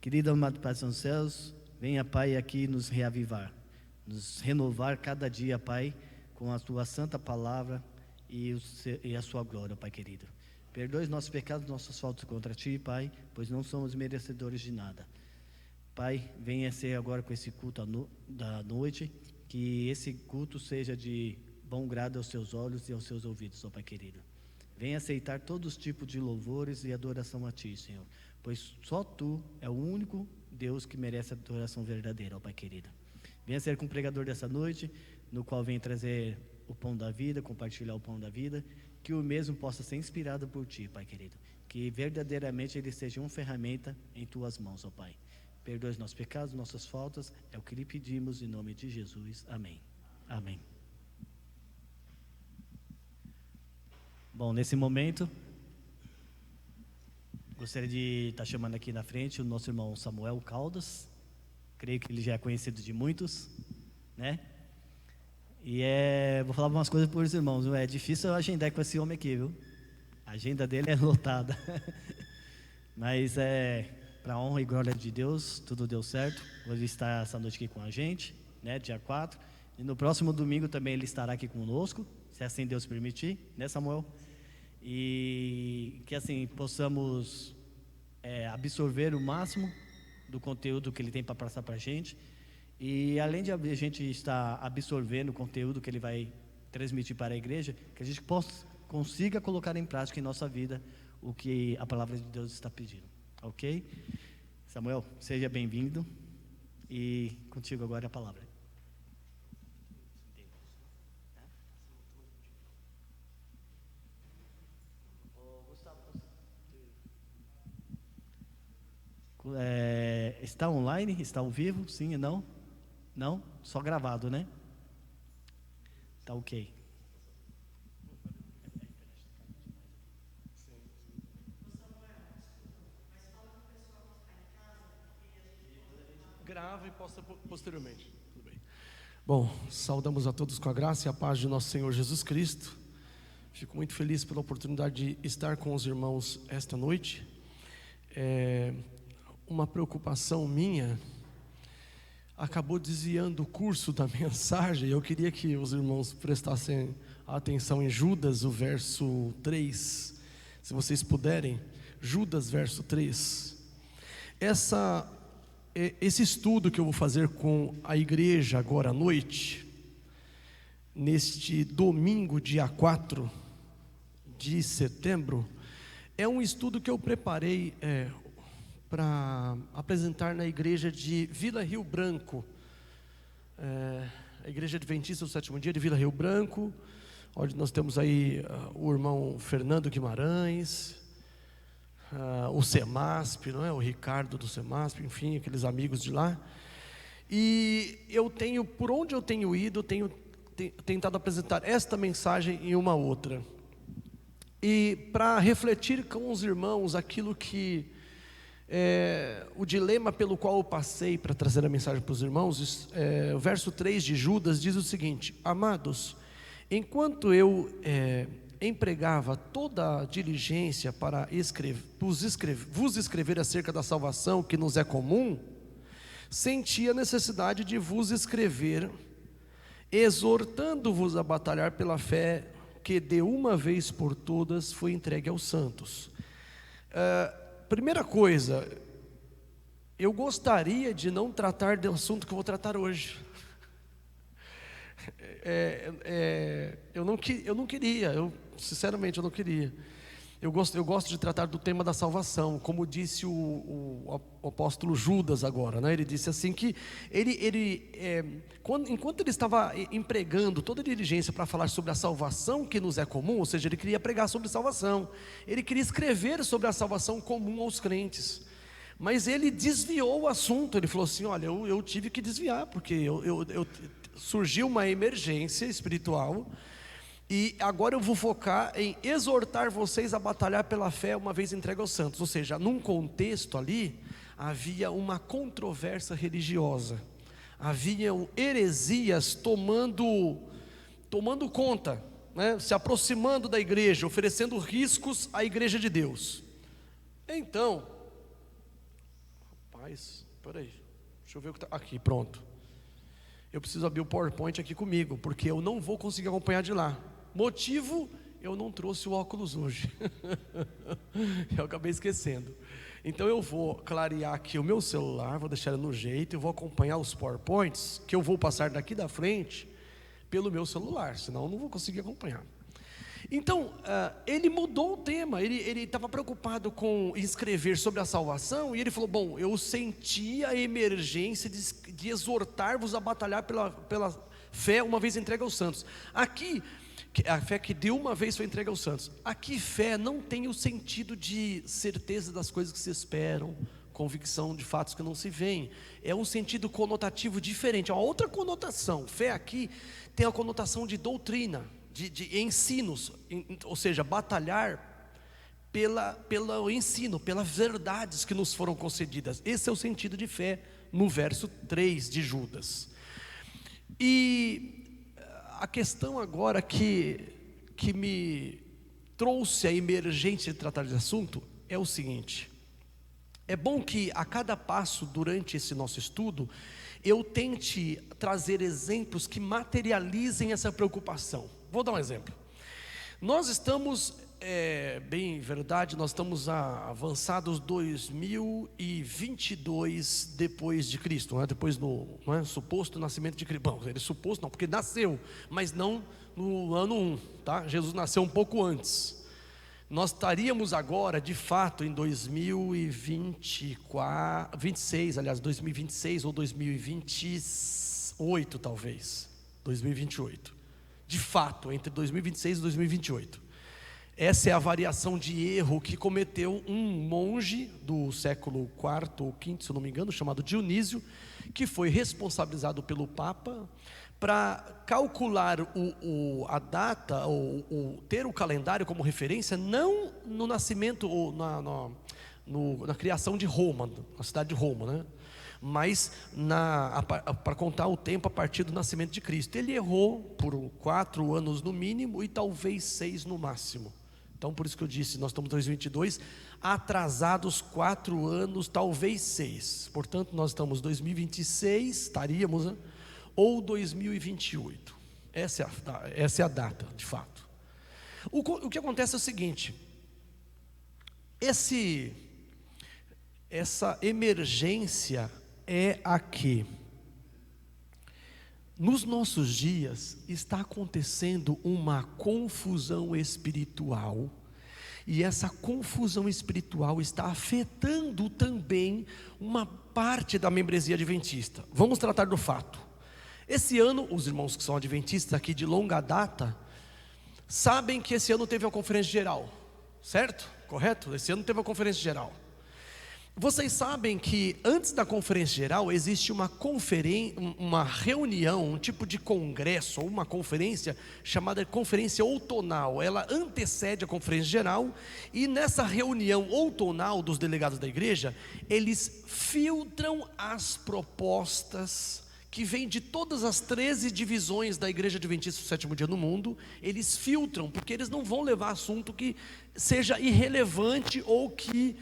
Querido amado Pai dos céus, venha, Pai, aqui nos reavivar, nos renovar cada dia, Pai, com a Tua santa palavra e a Sua glória, Pai querido. Perdoe os nossos pecados, nossas faltas contra Ti, Pai, pois não somos merecedores de nada. Pai, venha ser agora com esse culto da noite, que esse culto seja de bom grado aos Seus olhos e aos Seus ouvidos, ó Pai querido. Venha aceitar todos os tipos de louvores e adoração a Ti, Senhor, pois só Tu é o único Deus que merece a adoração verdadeira, ó Pai querido. Venha ser com o pregador dessa noite, no qual vem trazer o pão da vida, compartilhar o pão da vida, que o mesmo possa ser inspirado por Ti, Pai querido, que verdadeiramente ele seja uma ferramenta em Tuas mãos, ó Pai. Perdoe os nossos pecados, nossas faltas, é o que lhe pedimos em nome de Jesus, amém. Amém. Bom, nesse momento, gostaria de estar chamando aqui na frente o nosso irmão Samuel Caldas. Creio que ele já é conhecido de muitos, né? E vou falar umas coisas para os irmãos, é difícil eu agendar com esse homem aqui, viu? A agenda dele é lotada. Mas para a honra e glória de Deus, tudo deu certo. Hoje ele está essa noite aqui com a gente, né? Dia 4. E no próximo domingo também ele estará aqui conosco, se assim Deus permitir, né, Samuel? E que assim possamos absorver o máximo do conteúdo que ele tem para passar para a gente. E além de a gente estar absorvendo o conteúdo que ele vai transmitir para a igreja, que a gente consiga colocar em prática em nossa vida o que a palavra de Deus está pedindo, ok? Samuel, seja bem-vindo, e contigo agora a palavra. Está online? Está ao vivo? Sim e não? Não? Só gravado, né? Tá ok. Grava e posta posteriormente. Tudo bem. Bom, saudamos a todos com a graça e a paz de nosso Senhor Jesus Cristo. Fico muito feliz pela oportunidade de estar com os irmãos esta noite. Uma preocupação minha acabou desviando o curso da mensagem. Eu queria que os irmãos prestassem atenção em Judas, o verso 3, se vocês puderem. Judas, verso 3. Esse estudo que eu vou fazer com a igreja agora à noite, neste domingo, dia 4 de setembro, é um estudo que eu preparei para apresentar na igreja de Vila Rio Branco, a igreja adventista do sétimo dia de Vila Rio Branco, onde nós temos aí o irmão Fernando Guimarães, o Semasp, não é? O Ricardo do Semasp, enfim, aqueles amigos de lá. E eu tenho, por onde eu tenho ido, tenho tentado apresentar esta mensagem e uma outra. E para refletir com os irmãos aquilo que o dilema pelo qual eu passei para trazer a mensagem para os irmãos, o verso 3 de Judas diz o seguinte: amados, enquanto eu empregava toda a diligência para vos escrever acerca da salvação que nos é comum, senti a necessidade de vos escrever, exortando-vos a batalhar pela fé que de uma vez por todas foi entregue aos santos. Primeira coisa, eu gostaria de não tratar do assunto que eu vou tratar hoje. Eu não queria, sinceramente eu não queria. Eu gosto de tratar do tema da salvação, como disse o apóstolo Judas agora, né? Ele disse assim que enquanto ele estava empregando toda a diligência para falar sobre a salvação que nos é comum, ou seja, ele queria pregar sobre salvação, ele queria escrever sobre a salvação comum aos crentes, mas ele desviou o assunto. Ele falou assim: olha, eu tive que desviar, porque surgiu uma emergência espiritual, e agora eu vou focar em exortar vocês a batalhar pela fé uma vez entregue aos santos. Ou seja, num contexto ali, havia uma controvérsia religiosa, haviam heresias tomando conta, né? Se aproximando da igreja, oferecendo riscos à igreja de Deus. Então, Mas, peraí, deixa eu ver o que está aqui, pronto. Eu preciso abrir o PowerPoint aqui comigo, porque eu não vou conseguir acompanhar de lá. Motivo, eu não trouxe o óculos hoje. Eu acabei esquecendo. Então eu vou clarear aqui o meu celular, vou deixar ele no jeito, e vou acompanhar os PowerPoints, que eu vou passar daqui da frente, pelo meu celular, senão eu não vou conseguir acompanhar. Então, ele mudou o tema, ele estava preocupado com escrever sobre a salvação, e ele falou, bom, eu senti a emergência de exortar-vos a batalhar pela fé uma vez entregue aos santos. Aqui, a fé que de uma vez foi entregue aos santos. Aqui fé não tem o sentido de certeza das coisas que se esperam, convicção de fatos que não se veem. É um sentido conotativo diferente, é uma outra conotação. Fé aqui tem a conotação de doutrina, de ensinos, ou seja, batalhar pelo ensino, pelas verdades que nos foram concedidas. Esse é o sentido de fé no verso 3 de Judas. E a questão agora que me trouxe a emergência de tratar desse assunto é o seguinte: é bom que a cada passo durante esse nosso estudo eu tente trazer exemplos que materializem essa preocupação. Vou dar um exemplo. Nós estamos, bem verdade, nós estamos avançados 2022 depois de Cristo, né? Depois do suposto nascimento de Cristo. Bom, ele suposto não, porque nasceu, mas não no ano 1, tá? Jesus nasceu um pouco antes. Nós estaríamos agora, de fato, em 2026, aliás, 2026 ou 2028 talvez, 2028. De fato, entre 2026 e 2028. Essa é a variação de erro que cometeu um monge do século IV ou V, se eu não me engano, chamado Dionísio, que foi responsabilizado pelo Papa para calcular a data, ou ter o calendário como referência, não no nascimento ou na criação de Roma, na cidade de Roma, né? Mas para contar o tempo a partir do nascimento de Cristo. Ele errou por 4 anos no mínimo e talvez 6 no máximo. Então por isso que eu disse, nós estamos em 2022, atrasados 4 anos, talvez 6. Portanto nós estamos em 2026, estaríamos, né? Ou 2028. Essa é a data, de fato. O que acontece é o seguinte: essa emergência é a que nos nossos dias está acontecendo uma confusão espiritual, e essa confusão espiritual está afetando também uma parte da membresia adventista. Vamos tratar do fato. Esse ano, os irmãos que são adventistas aqui de longa data sabem que esse ano teve uma conferência geral, certo? Correto? Esse ano teve uma conferência geral. Vocês sabem que antes da conferência geral existe uma reunião, um tipo de congresso ou uma conferência chamada conferência outonal. Ela antecede a conferência geral, e nessa reunião outonal dos delegados da igreja, eles filtram as propostas que vêm de todas as 13 divisões da Igreja Adventista do Sétimo Dia no mundo. Eles filtram, porque eles não vão levar assunto que seja irrelevante ou que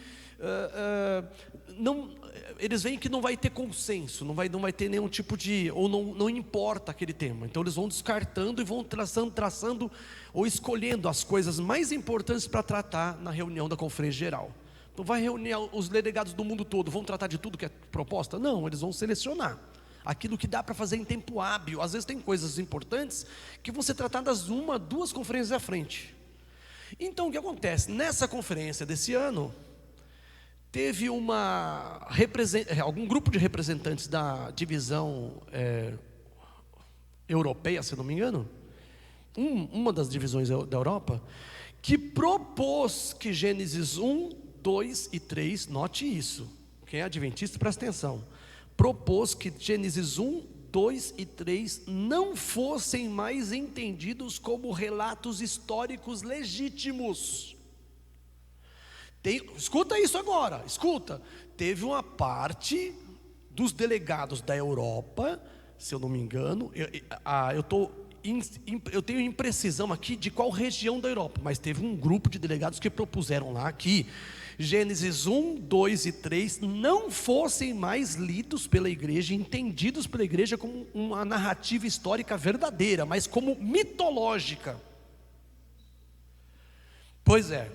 eles veem que não vai ter consenso, não vai ter nenhum tipo de, ou não importa aquele tema. Então eles vão descartando e vão traçando ou escolhendo as coisas mais importantes para tratar na reunião da conferência geral. Então vai reunir os delegados do mundo todo, vão tratar de tudo que é proposta? Não, eles vão selecionar aquilo que dá para fazer em tempo hábil. Às vezes tem coisas importantes que vão ser tratadas 1, 2 conferências à frente. Então o que acontece? Nessa conferência desse ano, teve algum grupo de representantes da divisão europeia, se não me engano, uma das divisões da Europa, que propôs que Gênesis 1, 2 e 3, note isso, quem é adventista presta atenção, propôs que Gênesis 1, 2 e 3 não fossem mais entendidos como relatos históricos legítimos. Escuta isso agora, escuta. Teve uma parte dos delegados da Europa, se eu não me engano, eu estou eu tenho imprecisão aqui de qual região da Europa, mas teve um grupo de delegados que propuseram lá que Gênesis 1, 2 e 3 não fossem mais lidos pela igreja, entendidos pela igreja como uma narrativa histórica verdadeira, mas como mitológica. Pois é,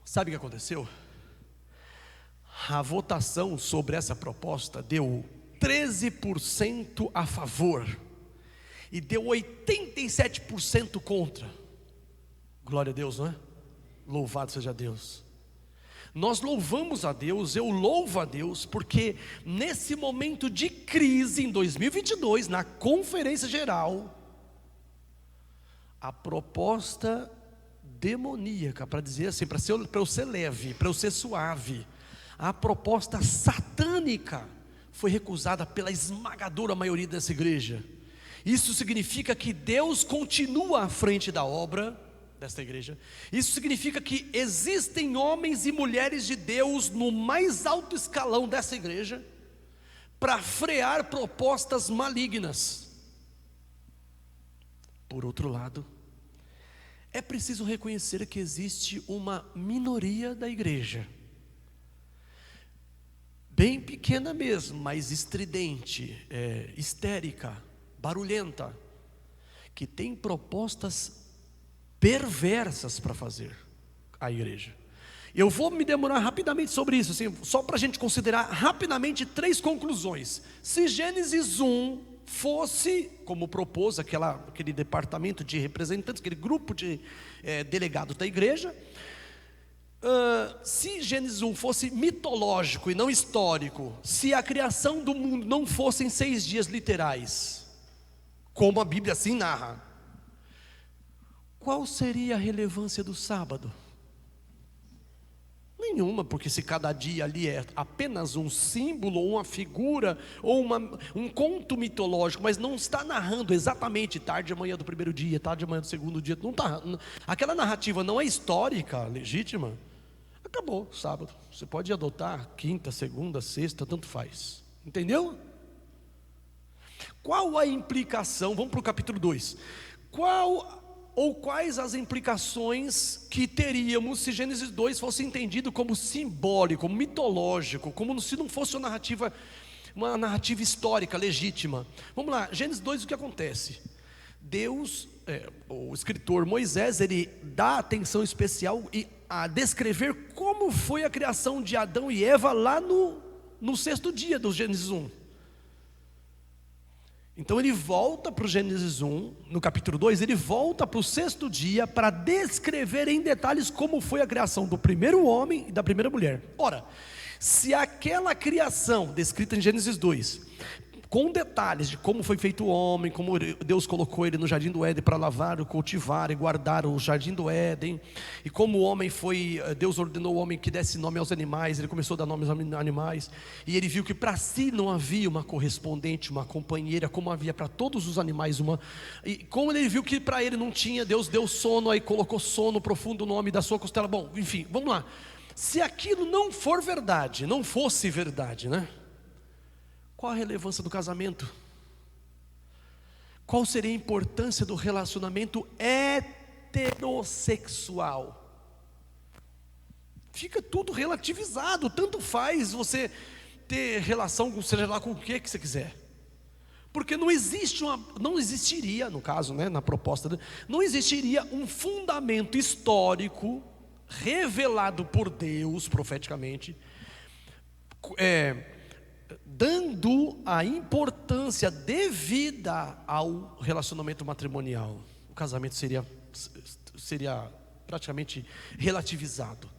sabe o que aconteceu? A votação sobre essa proposta deu 13% a favor e deu 87% contra. Glória a Deus, não é? Louvado seja Deus. Nós louvamos a Deus, eu louvo a Deus, porque nesse momento de crise em 2022, na conferência geral, a proposta demoníaca, para dizer assim, para eu ser leve, para eu ser suave, a proposta satânica foi recusada pela esmagadora maioria dessa igreja. Isso significa que Deus continua à frente da obra desta igreja. Isso significa que existem homens e mulheres de Deus no mais alto escalão dessa igreja para frear propostas malignas. Por outro lado, é preciso reconhecer que existe uma minoria da igreja, bem pequena mesmo, mas estridente, histérica, barulhenta, que tem propostas perversas para fazer a igreja. Eu vou me demorar rapidamente sobre isso, assim, só para a gente considerar rapidamente 3 conclusões. Se Gênesis 1 fosse, como propôs aquele departamento de representantes, aquele grupo de delegados da igreja, se Gênesis 1 fosse mitológico e não histórico, se a criação do mundo não fosse em 6 dias literais, como a Bíblia assim narra, qual seria a relevância do sábado? Nenhuma, porque se cada dia ali é apenas um símbolo, ou uma figura, ou um conto mitológico, mas não está narrando exatamente tarde e manhã do primeiro dia, tarde e manhã do segundo dia, aquela narrativa não é histórica, legítima, acabou, sábado. Você pode adotar quinta, segunda, sexta, tanto faz. Entendeu? Qual a implicação? Vamos para o capítulo 2. Quais as implicações que teríamos se Gênesis 2 fosse entendido como simbólico, como mitológico, como se não fosse uma narrativa histórica, legítima? Vamos lá, Gênesis 2, o que acontece? Deus, o escritor Moisés, ele dá atenção especial a descrever como foi a criação de Adão e Eva lá no 6º dia do Gênesis 1. Então ele volta para o Gênesis 1, no capítulo 2, ele volta para o 6º dia para descrever em detalhes como foi a criação do primeiro homem e da primeira mulher. Ora, se aquela criação descrita em Gênesis 2, com detalhes de como foi feito o homem, como Deus colocou ele no jardim do Éden para lavar, cultivar e guardar o jardim do Éden, e como o homem Deus ordenou o homem que desse nome aos animais, ele começou a dar nomes aos animais, e ele viu que para si não havia uma correspondente, uma companheira, como havia para todos os animais, e como ele viu que para ele não tinha, Deus deu sono, aí colocou sono profundo no nome da sua costela. Bom, enfim, vamos lá. Se aquilo não fosse verdade, né? Qual a relevância do casamento? Qual seria a importância do relacionamento heterossexual? Fica tudo relativizado, tanto faz você ter relação com, seja lá com o que você quiser. Porque não existiria, no caso, né, na proposta, não existiria um fundamento histórico revelado por Deus profeticamente, dando a importância devida ao relacionamento matrimonial. O casamento seria praticamente relativizado.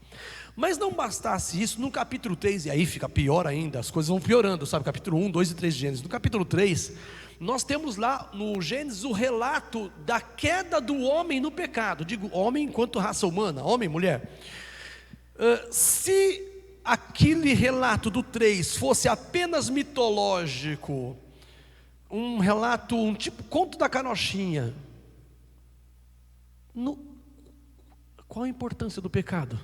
Mas não bastasse isso, no capítulo 3, e aí fica pior ainda, as coisas vão piorando, sabe? Capítulo 1, 2 e 3 de Gênesis. No capítulo 3, nós temos lá no Gênesis o relato da queda do homem no pecado. Digo homem enquanto raça humana, homem e mulher. Se aquele relato do 3 fosse apenas mitológico, um relato, um tipo conto da carochinha, qual a importância do pecado?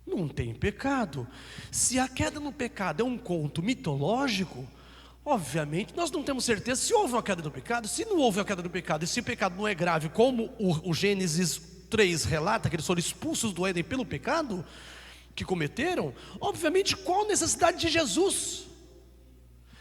Não tem pecado. Se a queda no pecado é um conto mitológico, Obviamente, nós não temos certeza se houve uma queda do pecado. Se não houve a queda do pecado, e se o pecado não é grave, como o Gênesis 3 relata, que eles foram expulsos do Éden pelo pecado que cometeram, obviamente, qual a necessidade de Jesus?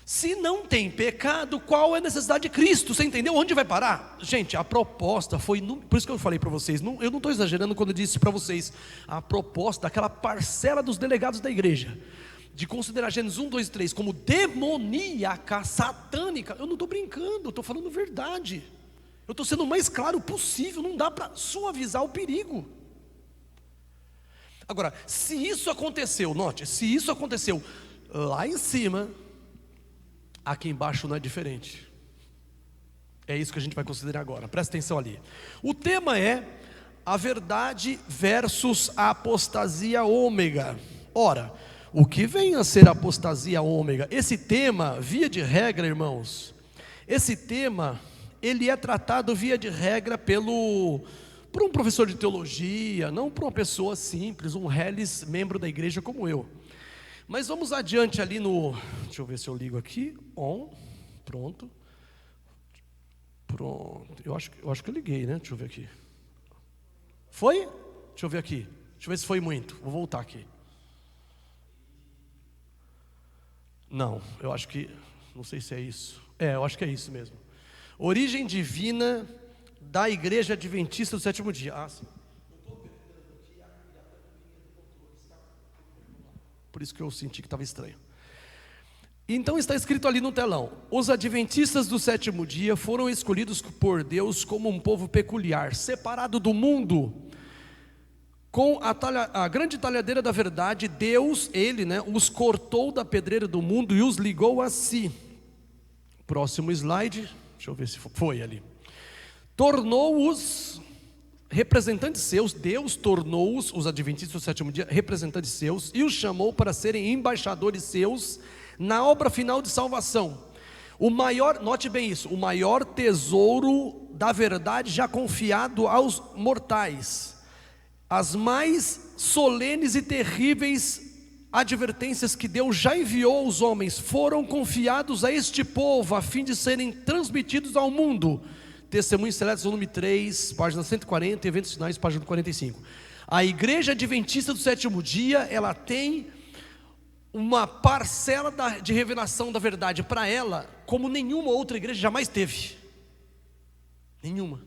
Se não tem pecado, qual é a necessidade de Cristo? Você entendeu onde vai parar? Gente, a proposta foi, por isso que eu falei para vocês, eu não estou exagerando quando eu disse para vocês, a proposta daquela parcela dos delegados da igreja, de considerar Gênesis 1, 2 e 3 como demoníaca, satânica, eu não estou brincando, eu estou falando verdade, eu estou sendo o mais claro possível, não dá para suavizar o perigo. Agora, se isso aconteceu, note, se isso aconteceu lá em cima, aqui embaixo não é diferente. É isso que a gente vai considerar agora, presta atenção ali. O tema é a verdade versus a apostasia ômega. Ora, o que vem a ser a apostasia ômega? Esse tema, via de regra, irmãos, esse tema, ele é tratado via de regra por um professor de teologia, não por uma pessoa simples, um reles membro da igreja como eu. Mas vamos adiante ali deixa eu ver se eu ligo aqui, pronto, eu acho que eu liguei, né, deixa eu ver aqui, foi? Deixa eu ver aqui, deixa eu ver se foi muito, vou voltar aqui. Não, eu acho que, não sei se é isso, eu acho que é isso mesmo. Origem divina da Igreja Adventista do Sétimo Dia. Sim. Por isso que eu senti que estava estranho. Então está escrito ali no telão: os adventistas do sétimo dia foram escolhidos por Deus como um povo peculiar, separado do mundo. Com a grande talhadeira da verdade, Deus, Ele, os cortou da pedreira do mundo e os ligou a si. Próximo slide, deixa eu ver se foi ali. Tornou-os representantes seus, Deus tornou-os, os adventistas do sétimo dia, representantes seus, e os chamou para serem embaixadores seus na obra final de salvação. Note bem isso, o maior tesouro da verdade já confiado aos mortais, as mais solenes e terríveis advertências que Deus já enviou aos homens, foram confiados a este povo, a fim de serem transmitidos ao mundo. Testemunhos Seletos, volume 3, página 140, Eventos Finais, página 45. A Igreja Adventista do Sétimo Dia, ela tem uma parcela de revelação da verdade para ela, como nenhuma outra igreja jamais teve. Nenhuma.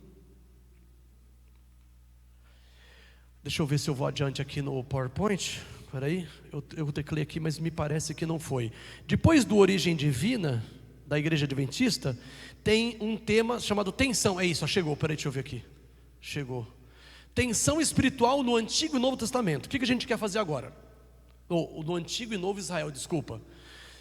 Deixa eu ver se eu vou adiante aqui no PowerPoint. Espera aí, eu teclei aqui, mas me parece que não foi. Depois do Origem Divina da Igreja Adventista, tem um tema chamado tensão. É isso, chegou, peraí, deixa eu ver aqui. Chegou. Tensão espiritual no Antigo e Novo Testamento. O que a gente quer fazer agora? No Antigo e Novo Israel, desculpa.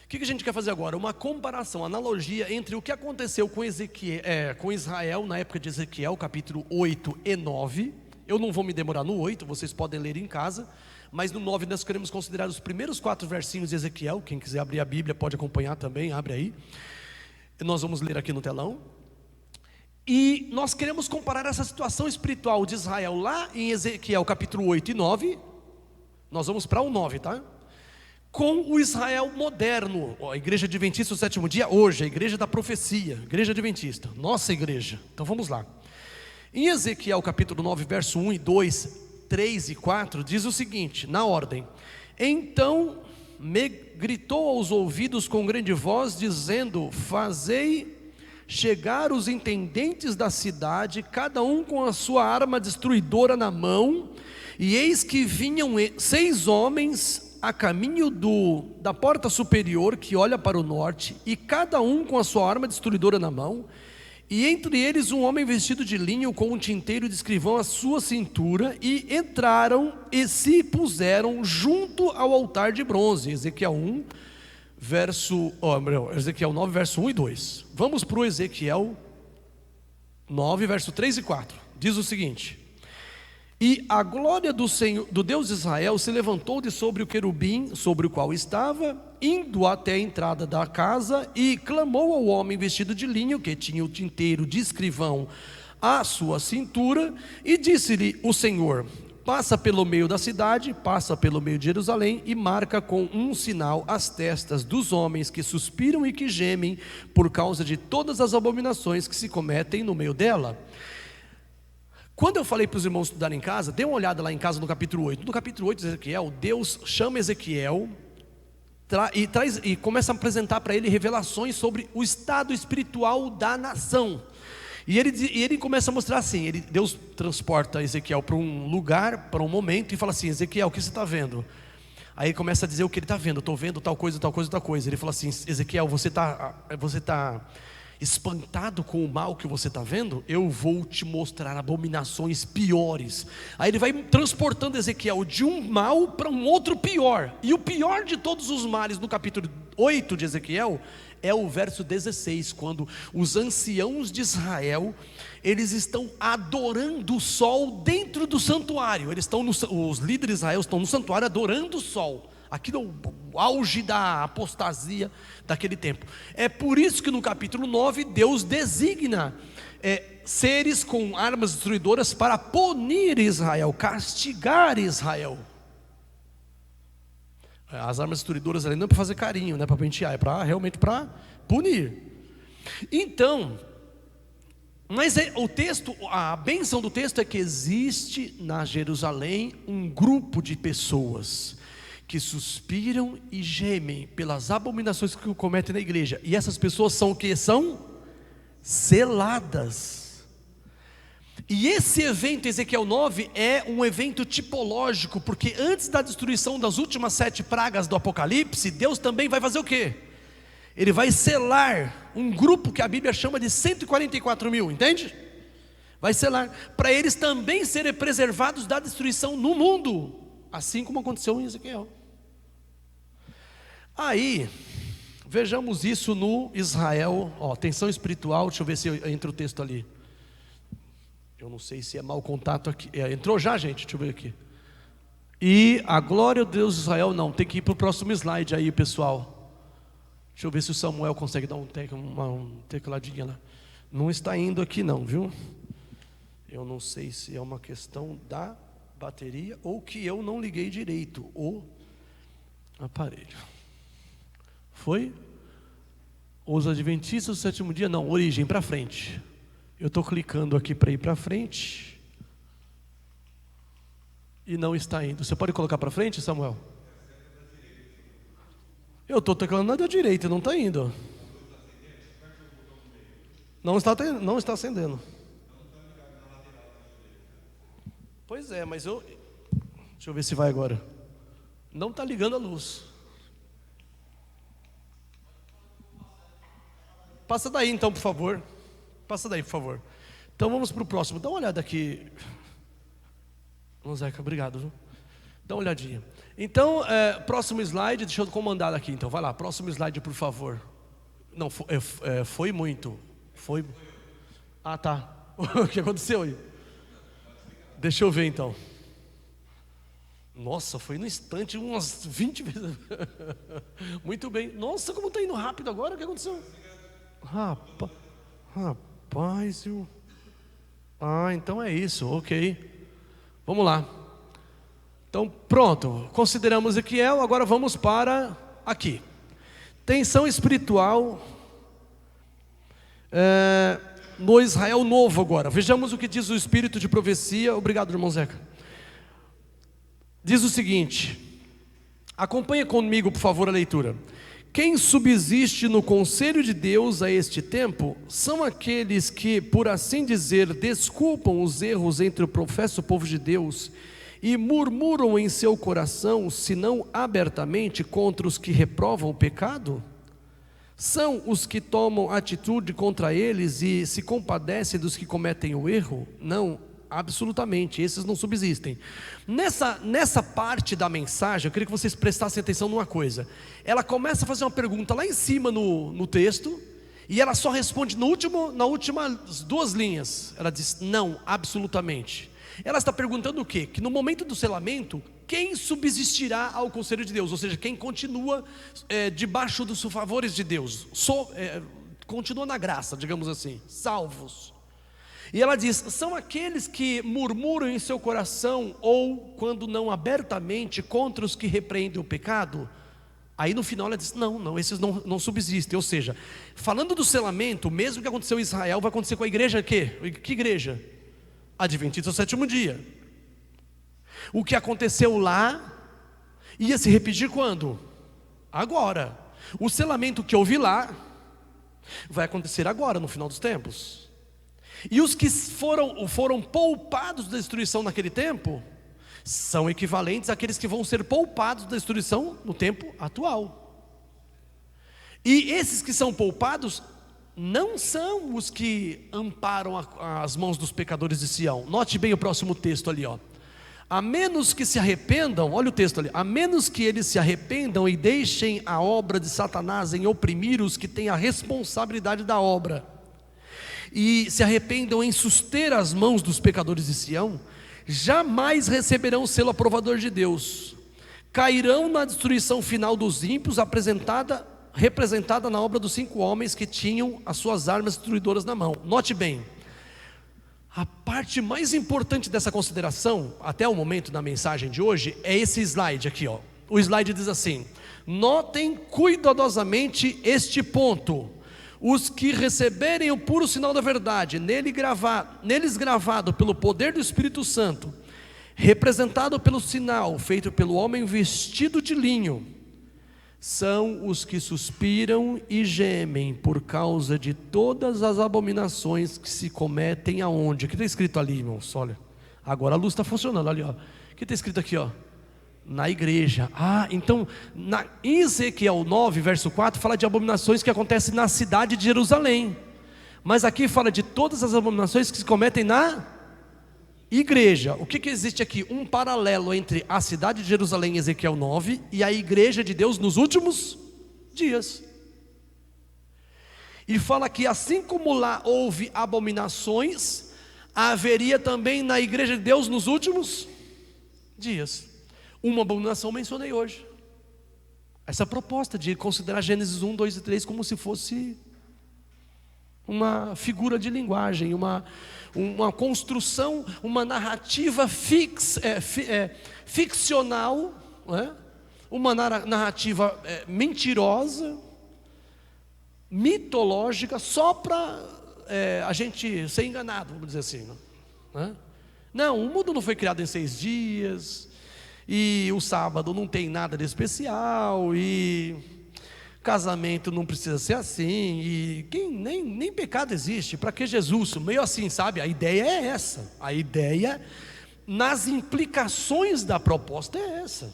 O que a gente quer fazer agora? Uma comparação, analogia entre o que aconteceu com Israel na época de Ezequiel, capítulo 8 e 9. Eu não vou me demorar no 8, vocês podem ler em casa. Mas no 9 nós queremos considerar os primeiros 4 versinhos de Ezequiel. Quem quiser abrir a Bíblia pode acompanhar também, abre aí. Nós vamos ler aqui no telão. E nós queremos comparar essa situação espiritual de Israel lá em Ezequiel capítulo 8 e 9. Nós vamos para o 9, tá? Com o Israel moderno, a Igreja Adventista do Sétimo Dia hoje, a Igreja da Profecia, Igreja Adventista, nossa igreja. Então vamos lá. Em Ezequiel capítulo 9, verso 1 e 2, 3 e 4, diz o seguinte, na ordem: então me gritou aos ouvidos com grande voz, dizendo: fazei chegar os intendentes da cidade, cada um com a sua arma destruidora na mão, e eis que vinham 6 homens a caminho da porta superior que olha para o norte, e cada um com a sua arma destruidora na mão, e entre eles um homem vestido de linho com um tinteiro de escrivão à sua cintura, e entraram e se puseram junto ao altar de bronze. Ezequiel 9, verso 1 e 2. Vamos para o Ezequiel 9, verso 3 e 4. Diz o seguinte: e a glória do Senhor, do Deus de Israel, se levantou de sobre o querubim sobre o qual estava, indo até a entrada da casa, e clamou ao homem vestido de linho, que tinha o tinteiro de escrivão à sua cintura, e disse-lhe o Senhor: passa pelo meio da cidade, passa pelo meio de Jerusalém e marca com um sinal as testas dos homens que suspiram e que gemem por causa de todas as abominações que se cometem no meio dela. Quando eu falei para os irmãos estudarem em casa, dê uma olhada lá em casa no capítulo 8. No capítulo 8 de Ezequiel, Deus chama Ezequiel e começa a apresentar para ele revelações sobre o estado espiritual da nação. E ele começa a mostrar assim, Deus transporta Ezequiel para um lugar, para um momento, e fala assim: Ezequiel, o que você está vendo? Aí ele começa a dizer o que ele está vendo. Estou vendo tal coisa, tal coisa, tal coisa. Ele fala assim: Ezequiel, você está espantado com o mal que você está vendo? Eu vou te mostrar abominações piores. Aí ele vai transportando Ezequiel de um mal para um outro pior. E o pior de todos os males no capítulo 8 de Ezequiel é o verso 16, quando os anciãos de Israel, eles estão adorando o sol dentro do santuário. Os líderes de Israel estão no santuário adorando o sol. Aquilo é o auge da apostasia daquele tempo. É por isso que no capítulo 9 Deus designa seres com armas destruidoras para punir Israel, castigar Israel. As armas destruidoras ali não é para fazer carinho, não é para pentear, é realmente para punir. Então, mas o texto, a bênção do texto é que existe na Jerusalém um grupo de pessoas que suspiram e gemem pelas abominações que cometem na igreja. E essas pessoas são o que? São seladas. E esse evento, Ezequiel 9, é um evento tipológico, porque antes da destruição das últimas 7 pragas do Apocalipse, Deus também vai fazer o quê? Ele vai selar um grupo que a Bíblia chama de 144 mil, entende? Vai selar, para eles também serem preservados da destruição no mundo, assim como aconteceu em Ezequiel. Aí, vejamos isso no Israel, tensão espiritual. Deixa eu ver se entra o texto ali. Eu não sei se é mau contato aqui. Entrou já, gente? Deixa eu ver aqui. E a glória de Deus de Israel, não, tem que ir para o próximo slide aí, pessoal. Deixa eu ver se o Samuel consegue dar uma tecladinha lá. Não está indo aqui não, viu? Eu não sei se é uma questão da bateria ou que eu não liguei direito o aparelho. Foi? Os adventistas do sétimo dia? Não, origem, para frente. Eu estou clicando aqui para ir para frente e não está indo. Você pode colocar para frente, Samuel? Eu estou teclando na da direita, não está indo. Não está acendendo. Pois é, mas deixa eu ver se vai agora. Não está ligando a luz. Passa daí então, por favor. Passa daí, por favor. Então vamos para o próximo. Dá uma olhada aqui. Zeca, obrigado, viu? Dá uma olhadinha. Então, próximo slide. Deixa eu comandar aqui então. Vai lá, próximo slide, por favor. Não, foi muito. Foi. Ah, tá. O que aconteceu aí? Deixa eu ver então. Nossa, foi no instante umas 20 vezes. Muito bem. Nossa, como está indo rápido agora. O que aconteceu? Rapaz, então é isso, ok. Vamos lá. Então pronto, consideramos Ezequiel. Agora vamos para aqui. Tensão espiritual no Israel novo agora. Vejamos o que diz o Espírito de profecia. Obrigado, irmão Zeca. Diz o seguinte, acompanha comigo por favor a leitura. Quem subsiste no conselho de Deus a este tempo são aqueles que, por assim dizer, desculpam os erros entre o professo povo de Deus e murmuram em seu coração, se não abertamente, contra os que reprovam o pecado? São os que tomam atitude contra eles e se compadecem dos que cometem o erro? Não, absolutamente, esses não subsistem. Nessa parte da mensagem, eu queria que vocês prestassem atenção numa coisa. Ela começa a fazer uma pergunta lá em cima no texto, e ela só responde nas últimas 2 linhas. Ela diz, não, absolutamente. Ela está perguntando o quê? Que no momento do selamento, quem subsistirá ao conselho de Deus? Ou seja, quem continua debaixo dos favores de Deus, continua na graça, digamos assim, salvos. E ela diz: são aqueles que murmuram em seu coração, ou quando não abertamente, contra os que repreendem o pecado. Aí no final ela diz: não, esses não subsistem. Ou seja, falando do selamento, o mesmo que aconteceu em Israel vai acontecer com a igreja que igreja? Adventista do sétimo dia. O que aconteceu lá ia se repetir quando? Agora. O selamento que houve lá vai acontecer agora, no final dos tempos. E os que foram poupados da destruição naquele tempo são equivalentes àqueles que vão ser poupados da destruição no tempo atual. E esses que são poupados não são os que amparam as mãos dos pecadores de Sião. Note bem o próximo texto ali, ó. A menos que se arrependam, olha o texto ali, a menos que eles se arrependam e deixem a obra de Satanás em oprimir os que têm a responsabilidade da obra, e se arrependam em suster as mãos dos pecadores de Sião, jamais receberão o selo aprovador de Deus. Cairão na destruição final dos ímpios, representada na obra dos 5 homens que tinham as suas armas destruidoras na mão. Note bem, a parte mais importante dessa consideração, até o momento da mensagem de hoje, é esse slide aqui, ó. O slide diz assim: notem cuidadosamente este ponto: os que receberem o puro sinal da verdade, neles gravado pelo poder do Espírito Santo, representado pelo sinal feito pelo homem vestido de linho, são os que suspiram e gemem por causa de todas as abominações que se cometem aonde? O que está escrito ali, irmãos? Olha, agora a luz está funcionando, olha, ó. O que está escrito aqui, ó? Na igreja. Então, em Ezequiel 9, verso 4, fala de abominações que acontecem na cidade de Jerusalém. Mas aqui fala de todas as abominações que se cometem na igreja. O que existe aqui? Um paralelo entre a cidade de Jerusalém, Ezequiel 9, e a igreja de Deus nos últimos dias. E fala que assim como lá houve abominações, haveria também na igreja de Deus nos últimos dias. Uma abominação mencionei hoje. Essa proposta de considerar Gênesis 1, 2 e 3 como se fosse uma figura de linguagem, uma construção, uma narrativa ficcional, não é? Uma narrativa mentirosa, mitológica, só para a gente ser enganado, vamos dizer assim, não é? Não, o mundo não foi criado em 6 dias, e o sábado não tem nada de especial, e casamento não precisa ser assim, e nem pecado existe, para que Jesus? Meio assim, sabe? A ideia é essa. A ideia, nas implicações da proposta, é essa.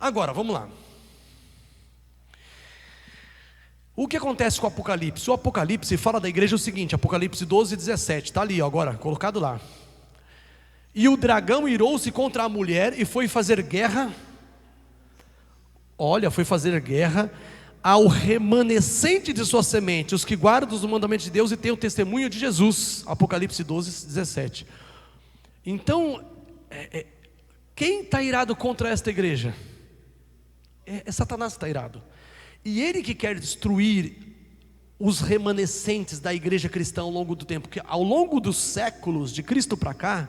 Agora, vamos lá. O que acontece com o Apocalipse? O Apocalipse fala da igreja o seguinte, Apocalipse 12, 17, está ali, ó, agora, colocado lá. E o dragão irou-se contra a mulher e foi fazer guerra. Foi fazer guerra ao remanescente de sua semente, os que guardam os mandamentos de Deus e têm o testemunho de Jesus. Apocalipse 12, 17. Então, quem está irado contra esta igreja? É Satanás que está irado. E ele que quer destruir os remanescentes da igreja cristã ao longo do tempo. Porque ao longo dos séculos, de Cristo para cá,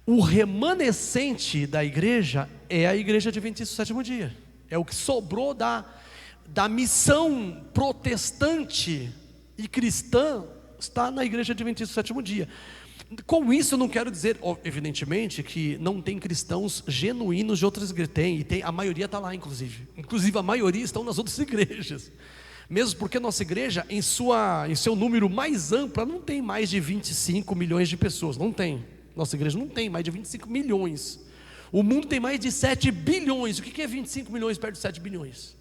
o remanescente da igreja é a igreja adventista do sétimo dia. É o que sobrou da missão protestante e cristã, está na igreja adventista do sétimo dia. Com isso eu não quero dizer, evidentemente, que não tem cristãos genuínos de outras igrejas. A maioria está lá, inclusive a maioria estão nas outras igrejas. Mesmo porque a nossa igreja, em seu número mais amplo, não tem mais de 25 milhões de pessoas. Não tem. Nossa igreja não tem mais de 25 milhões. O mundo tem mais de 7 bilhões. O que é 25 milhões perto de 7 bilhões?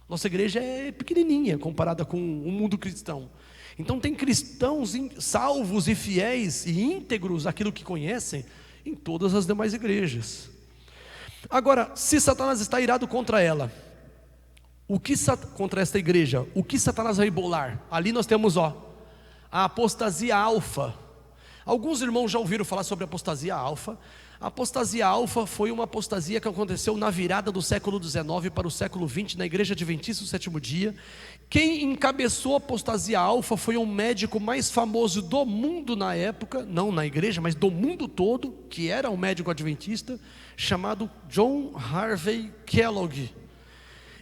Nossa igreja é pequenininha comparada com o mundo cristão. Então tem cristãos salvos e fiéis e íntegros aquilo que conhecem em todas as demais igrejas. Agora, se Satanás está irado contra ela, contra esta igreja, o que Satanás vai bolar? Ali nós temos a apostasia alfa. Alguns irmãos já ouviram falar sobre a apostasia alfa. A apostasia alfa foi uma apostasia que aconteceu na virada do século XIX para o século XX, na Igreja Adventista do Sétimo Dia. Quem encabeçou a apostasia alfa foi um médico mais famoso do mundo na época, não na igreja, mas do mundo todo, que era um médico adventista, chamado John Harvey Kellogg.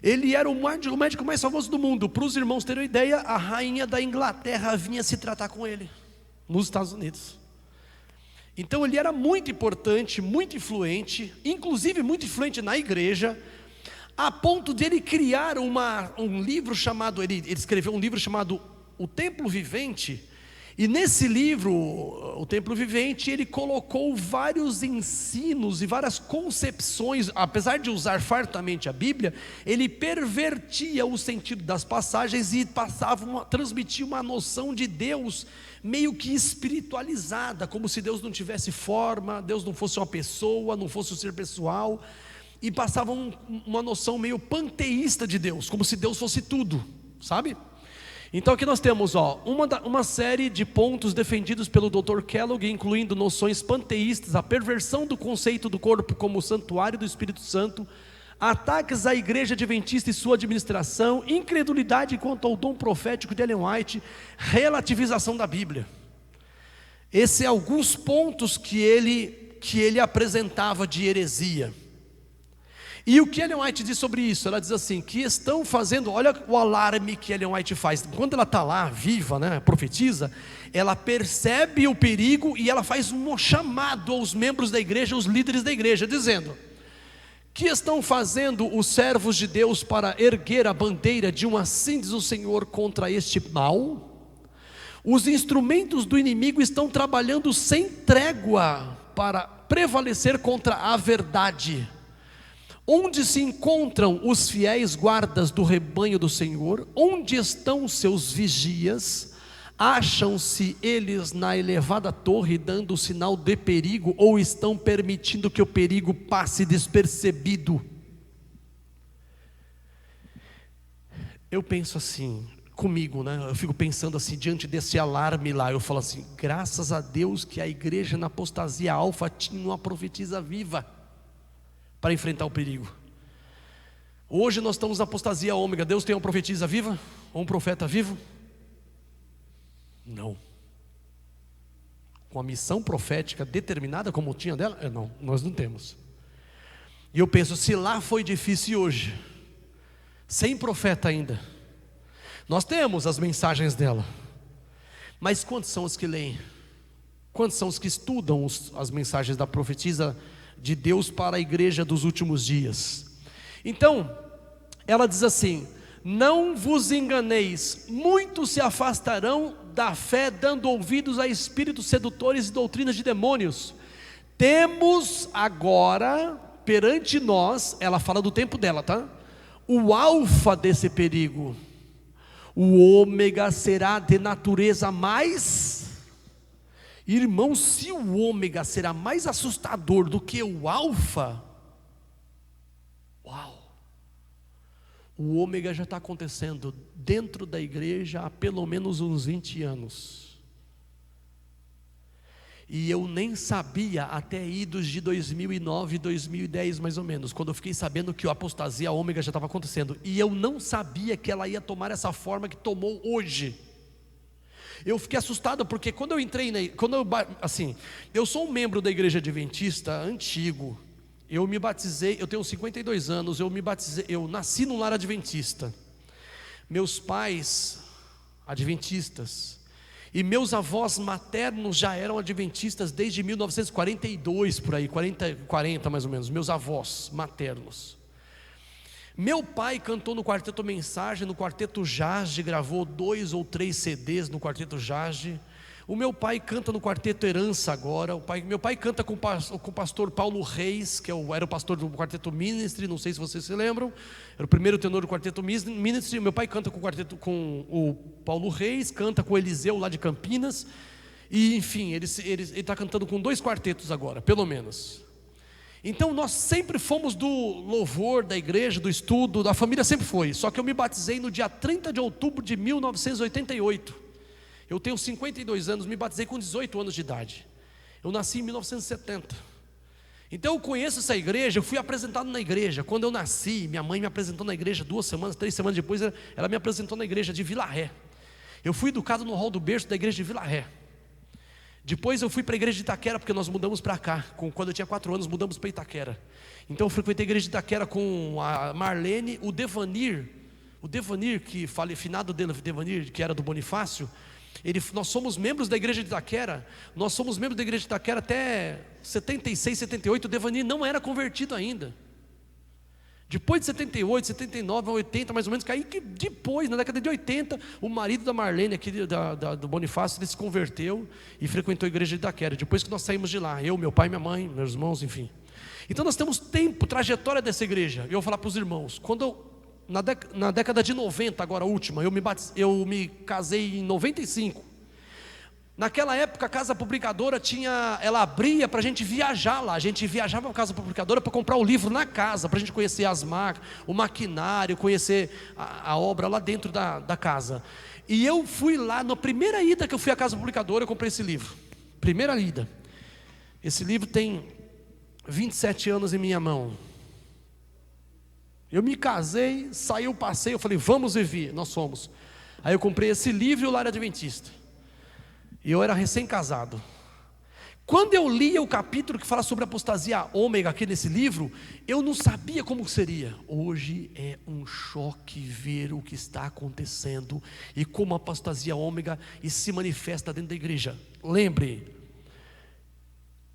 Ele era o médico mais famoso do mundo. Para os irmãos terem uma ideia, a rainha da Inglaterra vinha se tratar com ele, nos Estados Unidos. Então ele era muito importante, muito influente, inclusive muito influente na igreja, a ponto de ele criar um livro chamado, ele escreveu um livro chamado O Templo Vivente. E nesse livro, O Templo Vivente, ele colocou vários ensinos e várias concepções. Apesar de usar fartamente a Bíblia, ele pervertia o sentido das passagens e transmitia uma noção de Deus meio que espiritualizada, como se Deus não tivesse forma, Deus não fosse uma pessoa, não fosse um ser pessoal, e passava uma noção meio panteísta de Deus, como se Deus fosse tudo, sabe? Então aqui nós temos uma série de pontos defendidos pelo Dr. Kellogg, incluindo noções panteístas, a perversão do conceito do corpo como santuário do Espírito Santo, ataques à igreja adventista e sua administração, incredulidade quanto ao dom profético de Ellen White, relativização da Bíblia. Esses são alguns pontos que ele apresentava de heresia. E o que Ellen White diz sobre isso? Ela diz assim, que estão fazendo, olha o alarme que Ellen White faz. Quando ela está lá, viva, né, profetiza, ela percebe o perigo e ela faz um chamado aos membros da igreja, aos líderes da igreja, dizendo: que estão fazendo os servos de Deus para erguer a bandeira de um assim diz o Senhor contra este mal? Os instrumentos do inimigo estão trabalhando sem trégua para prevalecer contra a verdade. Onde se encontram os fiéis guardas do rebanho do Senhor? Onde estão os seus vigias? Acham-se eles na elevada torre dando o sinal de perigo, ou estão permitindo que o perigo passe despercebido? Eu penso assim, comigo, né? Eu fico pensando assim, diante desse alarme lá, eu falo assim, graças a Deus que a igreja na apostasia alfa tinha uma profetisa viva para enfrentar o perigo. Hoje nós estamos na apostasia ômega. Deus tem uma profetisa viva? Ou um profeta vivo? Não. Com a missão profética determinada como tinha dela? Não, nós não temos. E eu penso, se lá foi difícil hoje, sem profeta ainda, nós temos as mensagens dela, mas quantos são os que leem? Quantos são os que estudam as mensagens da profetisa de Deus para a igreja dos últimos dias? Então, ela diz assim: não vos enganeis, muitos se afastarão da fé, dando ouvidos a espíritos sedutores e doutrinas de demônios. Temos agora perante nós, ela fala do tempo dela, tá? O alfa desse perigo. O ômega será de natureza mais... Irmão, se o ômega será mais assustador do que o alfa, uau! O ômega já está acontecendo dentro da igreja há pelo menos uns 20 anos. E eu nem sabia até idos de 2009, 2010 mais ou menos, quando eu fiquei sabendo que a apostasia ômega já estava acontecendo. E eu não sabia que ela ia tomar essa forma que tomou hoje. Eu fiquei assustado porque quando eu entrei, eu sou um membro da igreja adventista antigo. Eu me batizei, eu tenho 52 anos, eu nasci num lar adventista. Meus pais, adventistas, e meus avós maternos já eram adventistas desde 1942, por aí, 40 mais ou menos, meus avós maternos. Meu pai cantou no Quarteto Mensagem, no Quarteto Jazz, gravou 2 ou 3 CDs no Quarteto Jazz. O meu pai canta no Quarteto Herança agora. Meu pai canta com o pastor Paulo Reis, que era o pastor do Quarteto Ministry, não sei se vocês se lembram. Era o primeiro tenor do Quarteto Ministry. Meu pai canta com o Paulo Reis, canta com o Eliseu lá de Campinas. E enfim, ele está cantando com 2 quartetos agora, pelo menos. Então nós sempre fomos do louvor da igreja, do estudo, da família sempre foi. Só que eu me batizei no dia 30 de outubro de 1988. Eu tenho 52 anos, me batizei com 18 anos de idade. Eu nasci em 1970. Então eu conheço essa igreja, eu fui apresentado na igreja. Quando eu nasci, minha mãe me apresentou na igreja 2 semanas, 3 semanas depois, ela me apresentou na igreja de Vila Ré. Eu fui educado no hall do berço da igreja de Vila Ré. Depois eu fui para a igreja de Itaquera, porque nós mudamos para cá. Quando eu tinha 4 anos, mudamos para Itaquera. Então eu frequentei a igreja de Itaquera com a Marlene, o Devanir, que finado Devanir, que era do Bonifácio. Nós somos membros da igreja de Itaquera. Nós somos membros da igreja de Itaquera até 76, 78. O Devanir não era convertido ainda. Depois de 78, 79, 80, mais ou menos, que depois, na década de 80, o marido da Marlene, aqui do Bonifácio, ele se converteu e frequentou a igreja de Itaquera. Depois que nós saímos de lá, eu, meu pai, minha mãe, meus irmãos, enfim. Então nós temos trajetória dessa igreja. Eu vou falar para os irmãos, na década de 90, agora a última, eu me casei em 95. Naquela época a casa publicadora ela abria para a gente viajar lá. A gente viajava para a casa publicadora para comprar o livro na casa, para a gente conhecer as marcas, o maquinário, conhecer a obra lá dentro da casa. E eu fui lá, na primeira ida que eu fui à casa publicadora, eu comprei esse livro. Primeira ida. Esse livro tem 27 anos em minha mão. Eu me casei, saiu o passeio, eu falei, vamos viver, nós fomos. Aí eu comprei esse livro e o Lar Adventista. E eu era recém-casado. Quando eu lia o capítulo que fala sobre a apostasia ômega aqui nesse livro, eu não sabia como seria. Hoje é um choque ver o que está acontecendo e como a apostasia ômega se manifesta dentro da igreja. Lembre,